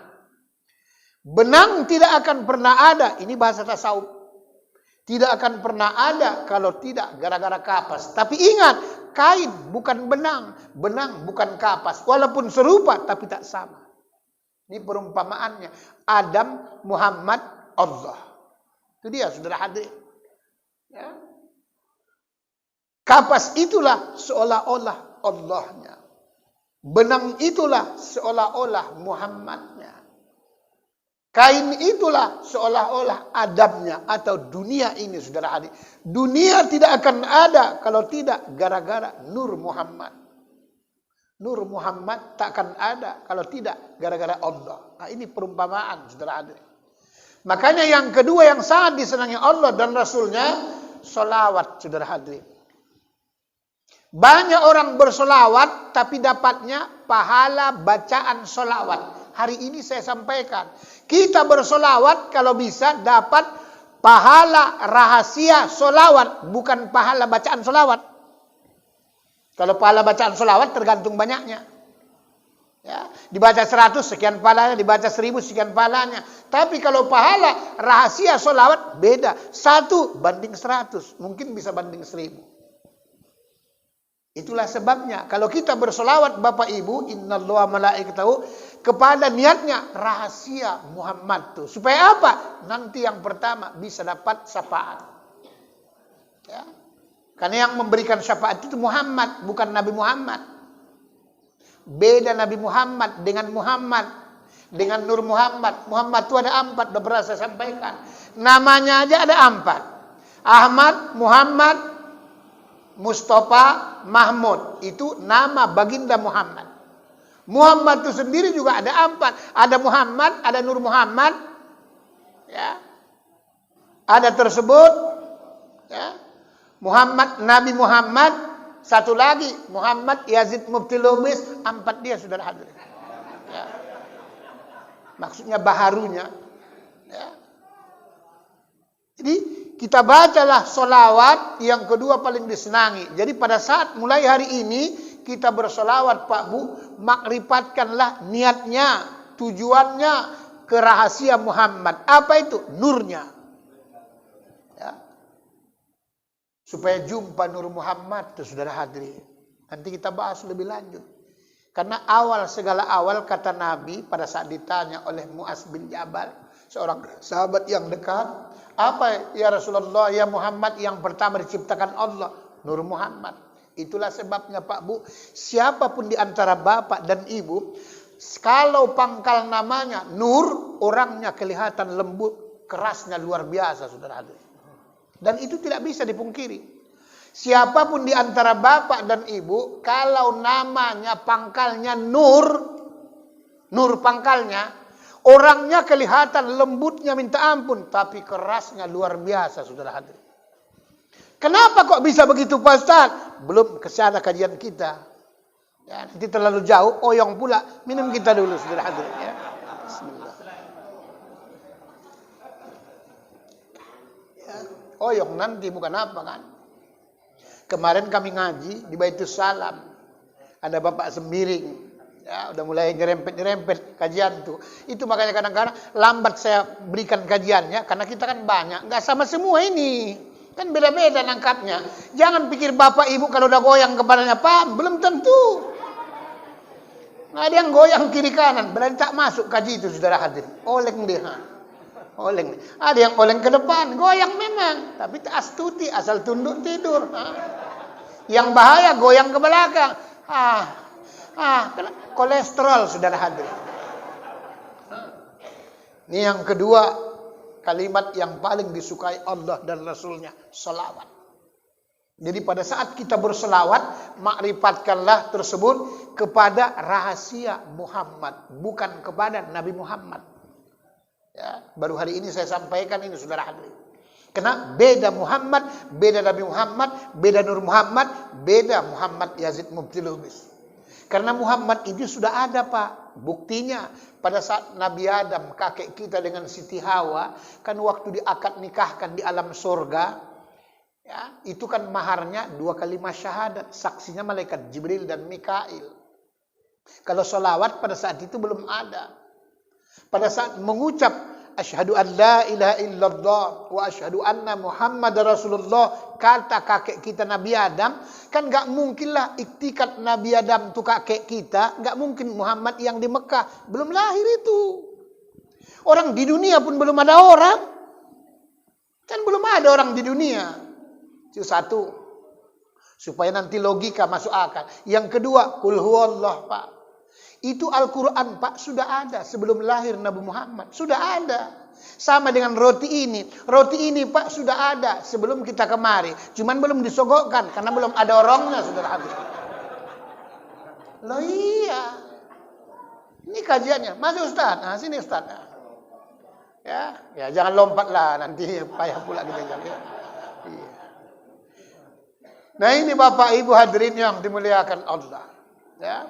Benang tidak akan pernah ada, ini bahasa tasawuf. Tidak akan pernah ada kalau tidak gara-gara kapas. Tapi ingat, kain bukan benang, benang bukan kapas. Walaupun serupa tapi tak sama. Ini perumpamaannya. Adam, Muhammad, Allah. Itu dia, saudara hadirin. Ya. Kapas itulah seolah-olah Allahnya. Benang itulah seolah-olah Muhammadnya. Kain itulah seolah-olah Adamnya atau dunia ini, saudara hadirin. Dunia tidak akan ada kalau tidak gara-gara Nur Muhammad. Nur Muhammad takkan ada kalau tidak gara-gara Allah. Nah, ini perumpamaan, saudara hadirin. Makanya yang kedua yang sangat disenangi Allah dan Rasulnya, solawat, saudara hadirin. Banyak orang bersolawat tapi dapatnya pahala bacaan solawat. Hari ini saya sampaikan, kita bersolawat kalau bisa dapat pahala rahasia solawat, bukan pahala bacaan solawat. Kalau pahala bacaan solawat tergantung banyaknya. Ya, dibaca 100 sekian pahalanya, dibaca 1000 sekian pahalanya. Tapi kalau pahala rahasia solawat beda. 1 banding 100, mungkin bisa banding 1000. Itulah sebabnya kalau kita bersolawat Bapak Ibu, innallaha malaikatahu, kepada niatnya rahasia Muhammad tuh. Supaya apa? Nanti yang pertama bisa dapat syafaat. Ya. Karena yang memberikan syafaat itu Muhammad, bukan Nabi Muhammad. Beda Nabi Muhammad dengan Nur Muhammad. Muhammad itu ada 4, udah pernah saya sampaikan. Namanya aja ada 4. Ahmad, Muhammad, Mustafa, Mahmud. Itu nama baginda Muhammad. Muhammad itu sendiri juga ada 4. Ada Muhammad, ada Nur Muhammad. Ya. Ada tersebut. Ya. Muhammad, Nabi Muhammad. Satu lagi, Muhammad Yazid Mufti Lubis. 4 dia, saudara hadirin. Ya. Maksudnya baharunya. Ya. Jadi kita bacalah solawat yang kedua paling disenangi. Jadi pada saat mulai hari ini kita bersolawat Pak Bu, makrifatkanlah niatnya, tujuannya ke rahasia Muhammad. Apa itu? Nurnya. Ya. Supaya jumpa Nur Muhammad itu, saudara hadirin. Nanti kita bahas lebih lanjut. Karena segala awal kata Nabi pada saat ditanya oleh Mu'az bin Jabal, seorang sahabat yang dekat, apa ya Rasulullah, ya Muhammad yang pertama diciptakan Allah? Nur Muhammad. Itulah sebabnya Pak Bu, siapapun di antara bapak dan ibu, kalau pangkal namanya Nur, orangnya kelihatan lembut, kerasnya luar biasa, saudara hadirin. Dan itu tidak bisa dipungkiri. Siapapun di antara bapak dan ibu, kalau namanya pangkalnya Nur pangkalnya, orangnya kelihatan lembutnya minta ampun, tapi kerasnya luar biasa, saudara hadirin. Kenapa kok bisa begitu Pak Ustaz? Belum kesana kajian kita. Ya, nanti terlalu jauh, oyong pula. Minum kita dulu, saudara hadirin. Ya. Bismillah. Ya, oyong nanti bukan apa kan? Kemarin kami ngaji di Baitus Salam. Ada Bapak Sembiring. Ya, udah mulai nyerempet kajian tuh. Itu makanya kadang-kadang lambat saya berikan kajiannya, karena kita kan banyak, nggak sama semua ini. Kan beda-beda nangkapnya. Jangan pikir Bapak Ibu kalau udah goyang kepalanya paham, belum tentu. Nggak ada yang goyang kiri kanan, berarti tak masuk kaji itu, saudara hadir. Oleng dia. Oleng. Ada yang oleng ke depan, goyang memang, tapi tak astuti, asal tunduk tidur. Yang bahaya goyang ke belakang. Kolesterol, saudara hadir. Ini yang kedua, kalimat yang paling disukai Allah dan Rasulnya, salawat. Jadi pada saat kita berselawat, makrifatkanlah tersebut kepada rahasia Muhammad, bukan kepada Nabi Muhammad. Ya, baru hari ini saya sampaikan ini, saudara hadirin. Karena beda Muhammad, beda Nabi Muhammad, beda Nur Muhammad, beda Muhammad Yazid Mufti Lubis. Karena Muhammad itu sudah ada Pak. Buktinya pada saat Nabi Adam, kakek kita dengan Siti Hawa, kan waktu diakad nikahkan di alam surga, ya, itu kan maharnya 2 kalimat syahadat. Saksinya malaikat Jibril dan Mikail. Kalau sholawat pada saat itu belum ada. Pada saat mengucap asyhadu an la ilaha illallah wa asyhadu anna Muhammad Rasulullah, kata kakek kita Nabi Adam, kan gak mungkinlah iktikat Nabi Adam itu kakek kita, gak mungkin Muhammad yang di Mekah, belum lahir itu. Orang di dunia pun belum ada orang. Kan belum ada orang di dunia. Itu satu. Supaya nanti logika masuk akal. Yang kedua, kul huwallah Pak. Itu Al-Quran Pak sudah ada sebelum lahir Nabi Muhammad. Sudah ada. Sama dengan roti ini. Roti ini Pak sudah ada sebelum kita kemari. Cuman belum disogokkan karena belum ada orangnya, saudara habis. Loh iya. Ini kajiannya. Masuk Ustaz. Nah, sini Ustaz. Ya, jangan lompat lah, nanti payah pula kita jalan. Iya. Nah, ini Bapak Ibu hadirin yang dimuliakan Allah. Ya.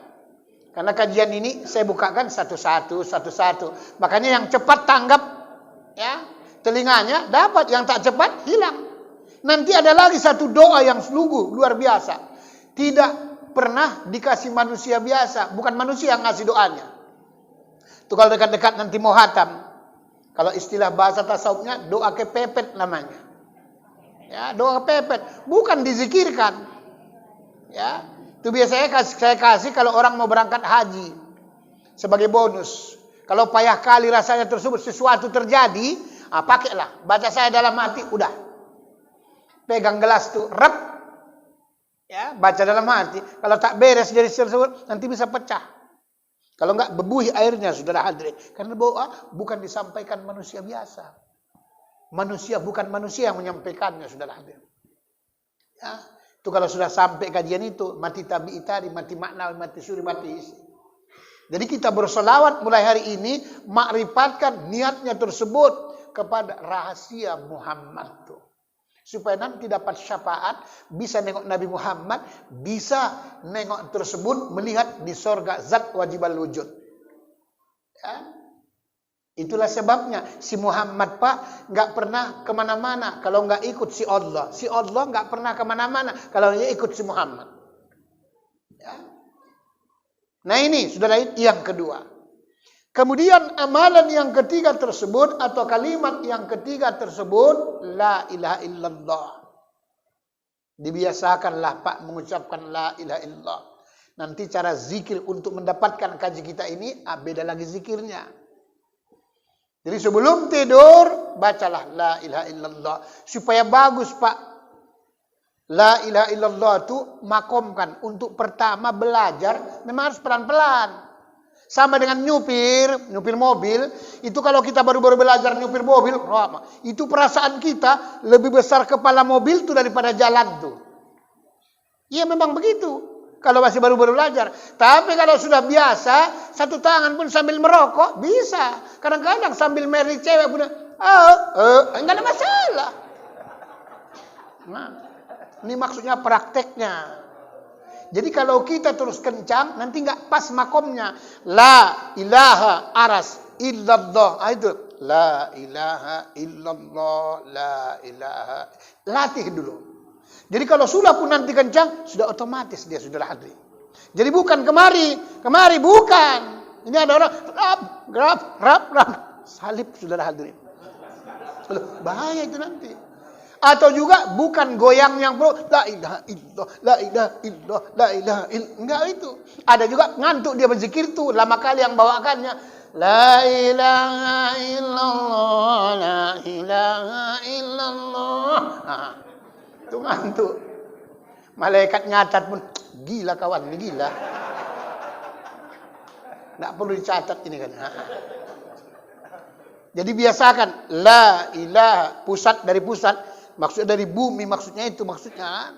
Karena kajian ini saya bukakan satu-satu. Makanya yang cepat tanggap, ya, telinganya dapat, yang tak cepat hilang. Nanti ada lagi satu doa yang luar biasa. Tidak pernah dikasih manusia biasa, bukan manusia yang ngasih doanya. Itu kalau dekat-dekat nanti mau hatam. Kalau istilah bahasa tasawufnya doa kepepet namanya. Ya, doa kepepet, bukan dizikirkan. Ya, itu biasanya saya kasih kalau orang mau berangkat haji sebagai bonus. Kalau payah kali rasanya tersebut sesuatu terjadi, pakailah baca saya dalam hati, udah. Pegang gelas tuh, rep. Ya, baca dalam hati. Kalau tak beres dari tersebut nanti bisa pecah. Kalau enggak bebuih airnya, saudara hadirin. Karena doa bukan disampaikan manusia biasa. Manusia bukan manusia yang menyampaikannya, saudara hadirin. Ya, itu kalau sudah sampai kajian itu, mati tabi'i tadi, mati makna, mati suri, mati isi. Jadi kita bersolawat mulai hari ini, makrifatkan niatnya tersebut kepada rahasia Muhammad tuh. Supaya nanti dapat syafaat, bisa nengok Nabi Muhammad, bisa nengok tersebut, melihat di sorga zat wajibal wujud. Ya. Itulah sebabnya si Muhammad Pak nggak pernah kemana-mana kalau nggak ikut si Allah. Si Allah nggak pernah kemana-mana kalau dia ikut si Muhammad. Ya. Nah ini saudara, yang kedua. Kemudian amalan yang ketiga tersebut atau kalimat yang ketiga tersebut, la ilaha illallah. Dibiasakanlah Pak mengucapkan la ilaha illallah. Nanti cara zikir untuk mendapatkan kaji kita ini beda lagi zikirnya. Jadi sebelum tidur bacalah la ilaha illallah supaya bagus Pak. La ilaha illallah itu makomkan untuk pertama belajar memang harus pelan-pelan. Sama dengan nyupir mobil, itu kalau kita baru-baru belajar nyupir mobil, itu perasaan kita lebih besar kepala mobil tuh daripada jalan tuh. Iya memang begitu. Kalau masih baru-baru belajar. Tapi kalau sudah biasa, satu tangan pun sambil merokok, bisa. Kadang-kadang sambil meri cewek pun, enggak ada masalah. Nah, ini maksudnya prakteknya. Jadi kalau kita terus kencang, nanti nggak pas makomnya. La ilaha aras illallah. Itu. La ilaha illallah. La ilaha. Latih dulu. Jadi kalau sudah pun nanti kencang, sudah otomatis dia sudah hadir. Jadi bukan kemari bukan. Ini ada orang, rap. Salib sudah hadirin. Bahaya itu nanti. Atau juga bukan goyang yang pro, la ilaha illallah, la ilaha illallah, la ilaha illallah. Enggak itu. Ada juga ngantuk dia berzikir tuh, lama kali yang bawakannya. La ilaha illallah, la ilaha illallah. Nah, itu ngantuk. Malaikat nyatat pun, gila kawan, ini gila. Enggak perlu dicatat ini kan. Jadi biasakan la ilaha, pusat dari pusat. Maksudnya dari bumi, maksudnya itu maksudnya.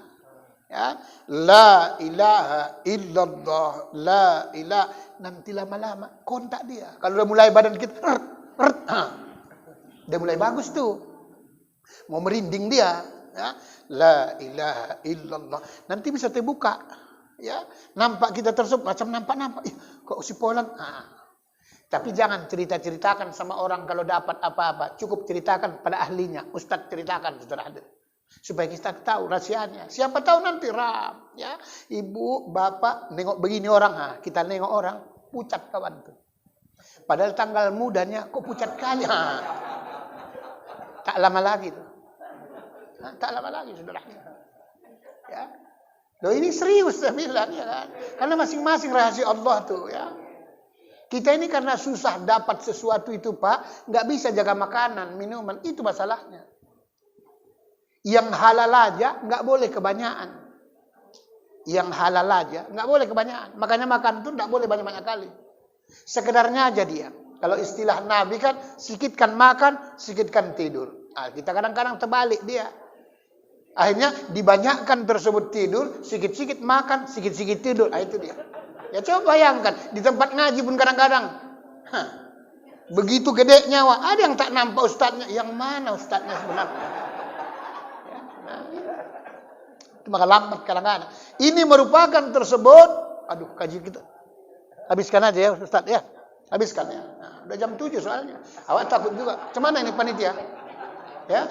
Ya, la ilaha illallah, la ilaha. Nanti lama-lama kontak dia. Kalau udah mulai badan kita, udah mulai bagus tuh. Mau merinding dia. Ya, la ilaha illallah. Nanti bisa terbuka. Ya, nampak kita tersebut macam nampak. Kok si Polan? Tapi jangan cerita-ceritakan sama orang kalau dapat apa-apa. Cukup ceritakan pada ahlinya. Ustaz ceritakan, saudara hadir. Supaya kita tahu rahasianya. Siapa tahu nanti ya, ibu, bapak nengok begini orang. Kita nengok orang, pucat kawan tuh. Padahal tanggal mudanya kok pucat kali. Tak lama lagi tuh. Tak lama lagi, saudara. Ya. Loh ini serius saya bilang ya kan. Karena masing-masing rahasia Allah tuh ya. Kita ini karena susah dapat sesuatu itu Pak, nggak bisa jaga makanan, minuman, itu masalahnya. Yang halal aja nggak boleh kebanyakan. Yang halal aja nggak boleh kebanyakan. Makanya makan itu nggak boleh banyak-banyak kali. Sekedarnya aja dia. Kalau istilah Nabi kan, sikitkan makan, sikitkan tidur. Nah, kita kadang-kadang terbalik dia. Akhirnya dibanyakkan tersebut tidur, sikit-sikit makan, sikit-sikit tidur. Nah, itu dia. Ya coba bayangkan, di tempat ngaji pun kadang-kadang. Begitu gede nyawa, ada yang tak nampak ustadznya. Yang mana ustadznya sebenarnya? Ya, nah, itu maka lambat kadang-kadang. Ini merupakan tersebut, aduh kaji kita. Habiskan aja ya ustadz ya. Habiskan ya. Nah, udah jam 7 soalnya. Awak takut juga. Cemana ini panitia? Ya,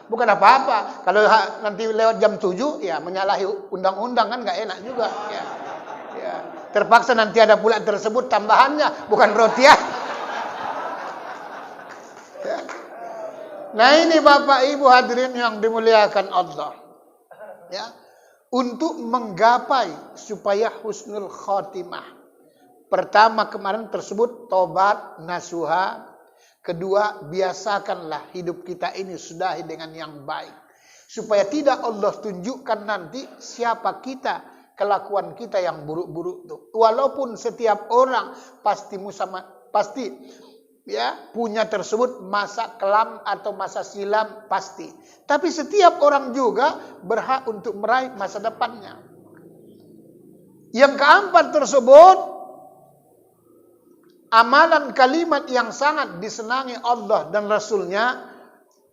bukan apa-apa. Kalau nanti lewat jam 7, ya menyalahi undang-undang kan nggak enak juga. Ya. Terpaksa nanti ada pula tersebut tambahannya, bukan roti ya. Nah ini Bapak Ibu hadirin yang dimuliakan Allah. Ya, untuk menggapai supaya husnul khotimah. Pertama kemarin tersebut tobat nasuha. Kedua, biasakanlah hidup kita ini sudahi dengan yang baik. Supaya tidak Allah tunjukkan nanti siapa kita, kelakuan kita yang buruk-buruk itu. Walaupun setiap orang pasti ya punya tersebut masa kelam atau masa silam pasti. Tapi setiap orang juga berhak untuk meraih masa depannya. Yang keempat tersebut, amalan kalimat yang sangat disenangi Allah dan Rasulnya,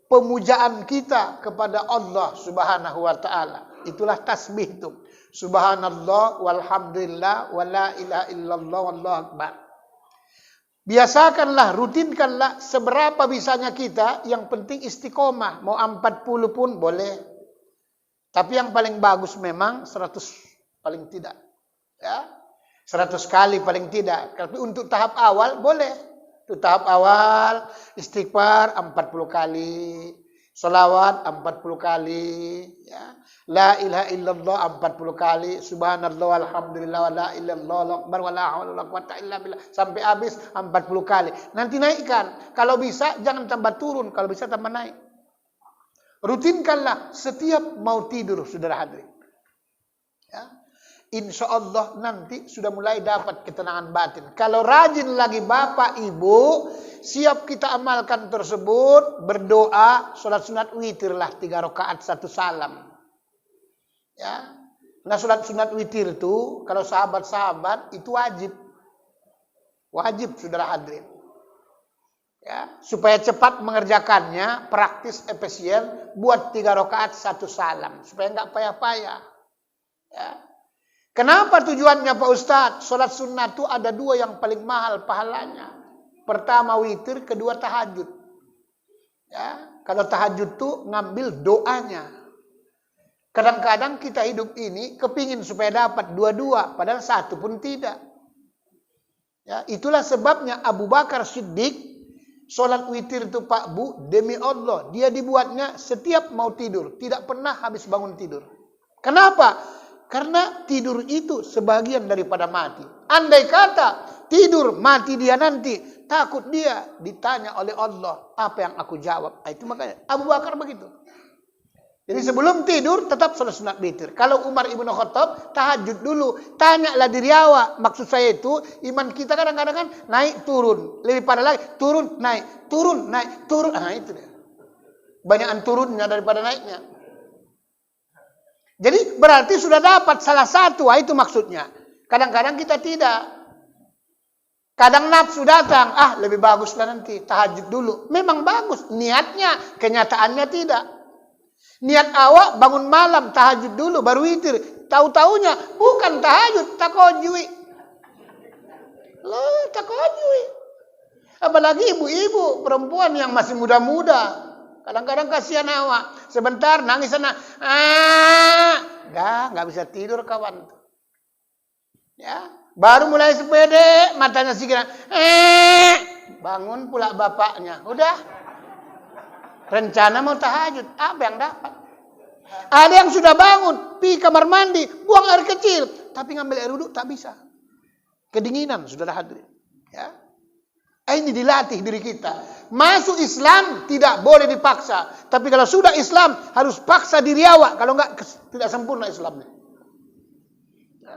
pemujaan kita kepada Allah Subhanahu wa ta'ala. Itulah tasbih itu. Subhanallah walhamdulillah wa la ilaha illallah wallahu akbar. Biasakanlah, rutinkanlah seberapa bisanya kita, yang penting istiqomah. Mau 40 pun boleh. Tapi yang paling bagus memang 100 paling tidak. Ya. 100 kali paling tidak. Tapi untuk tahap awal boleh. Untuk tahap awal istighfar 40 kali. Salawat 40 kali. Ya. La ilaha illallah 40 kali. Subhanallah walhamdulillah wa la ilaha illallah akbar wa la haula wala quwwata illa billah. Sampai habis 40 kali. Nanti naikkan. Kalau bisa jangan tambah turun. Kalau bisa tambah naik. Rutinkanlah setiap mau tidur, saudara hadirin. Ya. Insya Allah nanti sudah mulai dapat ketenangan batin. Kalau rajin lagi Bapak Ibu, siap kita amalkan tersebut, berdoa, sholat sunat witir lah 3 rakaat 1 salam. Ya, nah sholat sunat witir itu kalau sahabat-sahabat itu wajib saudara hadirin. Ya, supaya cepat mengerjakannya, praktis efisien, buat 3 rakaat 1 salam supaya nggak payah-payah. Ya. Kenapa tujuannya Pak Ustadz? Sholat sunnah itu ada 2 yang paling mahal pahalanya. Pertama witir, kedua tahajud. Ya, kalau tahajud itu ngambil doanya. Kadang-kadang kita hidup ini kepingin supaya dapat 2-2, padahal 1 pun tidak. Ya, itulah sebabnya Abu Bakar Siddiq sholat witir itu Pak Bu, demi Allah dia dibuatnya setiap mau tidur, tidak pernah habis bangun tidur. Kenapa? Karena tidur itu sebagian daripada mati. Andai kata tidur mati dia nanti, takut dia ditanya oleh Allah, apa yang aku jawab? Itu makanya Abu Bakar begitu. Jadi sebelum tidur tetap sholat sunat witir. Kalau Umar ibnu Khattab tahajud dulu, tanyalah diri awak. Maksud saya itu iman kita kadang-kadang kan naik turun, lebih pada lagi turun naik, turun naik, turun. Nah itu dia. Banyakan turunnya daripada naiknya. Jadi berarti sudah dapat salah satu, itu maksudnya. Kadang-kadang kita tidak. Kadang nafsu datang, lebih baguslah nanti tahajud dulu. Memang bagus niatnya, kenyataannya tidak. Niat awak bangun malam tahajud dulu baru witir. Tahu-taunya bukan tahajud, takojui. Loh, takojui. Apalagi ibu-ibu perempuan yang masih muda-muda. Kadang-kadang kasihan awak. Sebentar nangis sana. Nggak bisa tidur kawan. Ya, baru mulai sepede, matanya sikiran. Bangun pula bapaknya. Udah. Rencana mau tahajud. Apa yang dapat? Ada yang sudah bangun, pergi kamar mandi, buang air kecil. Tapi ngambil air wudhu tak bisa. Kedinginan, saudara hadirin. Ya. Ini dilatih diri kita. Masuk Islam tidak boleh dipaksa. Tapi kalau sudah Islam harus paksa diri awak. Kalau enggak tidak sempurna Islamnya. Ya.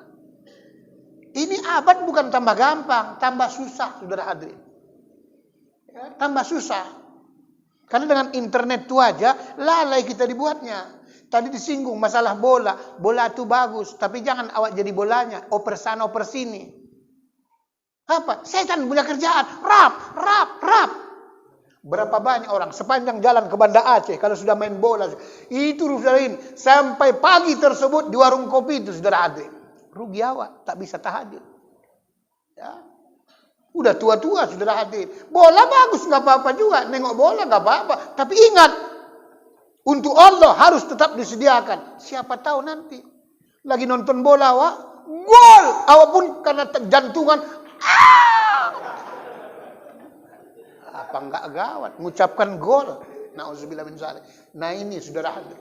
Ini abad bukan tambah gampang, tambah susah, saudara hadirin. Ya, tambah susah. Karena dengan internet itu aja lalai kita dibuatnya. Tadi disinggung masalah bola. Bola itu bagus, tapi jangan awak jadi bolanya. Oper sana, oper sini. Apa? Setan punya kerjaan. Rap. Berapa banyak orang sepanjang jalan ke Banda Aceh kalau sudah main bola. Itu saudara ini. Sampai pagi tersebut di warung kopi itu saudara ada. Rugi awak, tak bisa tahajud. Ya. Udah tua-tua saudara hadir. Bola bagus, nggak apa-apa juga. Nengok bola nggak apa-apa. Tapi ingat, untuk Allah harus tetap disediakan. Siapa tahu nanti lagi nonton bola, awak gol, awak pun karena jantungan. Apa enggak gawat? Mengucapkan gol. Nauzubillah min dzalik. Nah ini saudara hadir.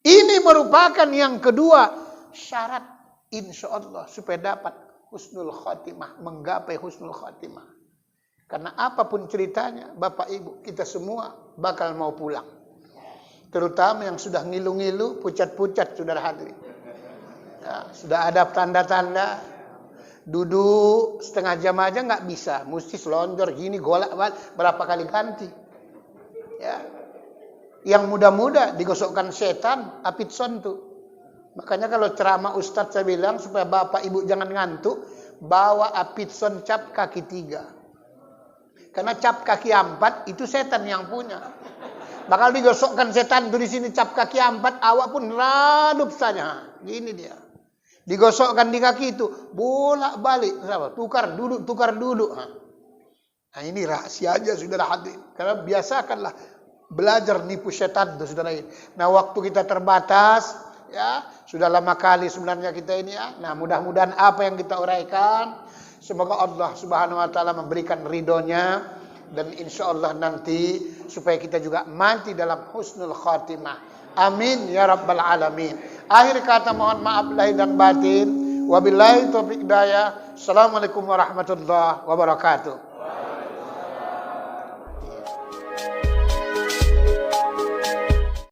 Ini merupakan yang kedua syarat insya Allah supaya dapat husnul khatimah, menggapai husnul khatimah. Karena apapun ceritanya, Bapak Ibu, kita semua bakal mau pulang. Terutama yang sudah ngilu-ngilu, pucat-pucat, saudara hadirin. Ya, sudah ada tanda-tanda, duduk setengah jam aja nggak bisa, mesti selonjor gini, golak berapa kali ganti. Ya. Yang muda-muda digosokkan setan, apitson tuh. Makanya kalau ceramah Ustadz saya bilang supaya Bapak Ibu jangan ngantuk, bawa apitson cap kaki 3. Karena cap kaki 4 itu setan yang punya. Bakal digosokkan setan tuh di sini cap kaki 4, awak pun radup saja. Gini dia. Digosokkan di kaki itu, bolak-balik, tukar duduk. Nah ini rahasia aja saudara hadirin. Karena biasakanlah belajar nipu setan tuh saudara ini. Nah waktu kita terbatas, ya sudah lama kali sebenarnya kita ini ya. Nah mudah-mudahan apa yang kita uraikan, semoga Allah Subhanahu Wa Taala memberikan ridhonya dan insya Allah nanti supaya kita juga mati dalam husnul khatimah. Amin ya rabbal alamin. Akhir kata mohon maaf lahir dan batin. Wabillahi taufiq hidayah. Assalamualaikum warahmatullahi wabarakatuh.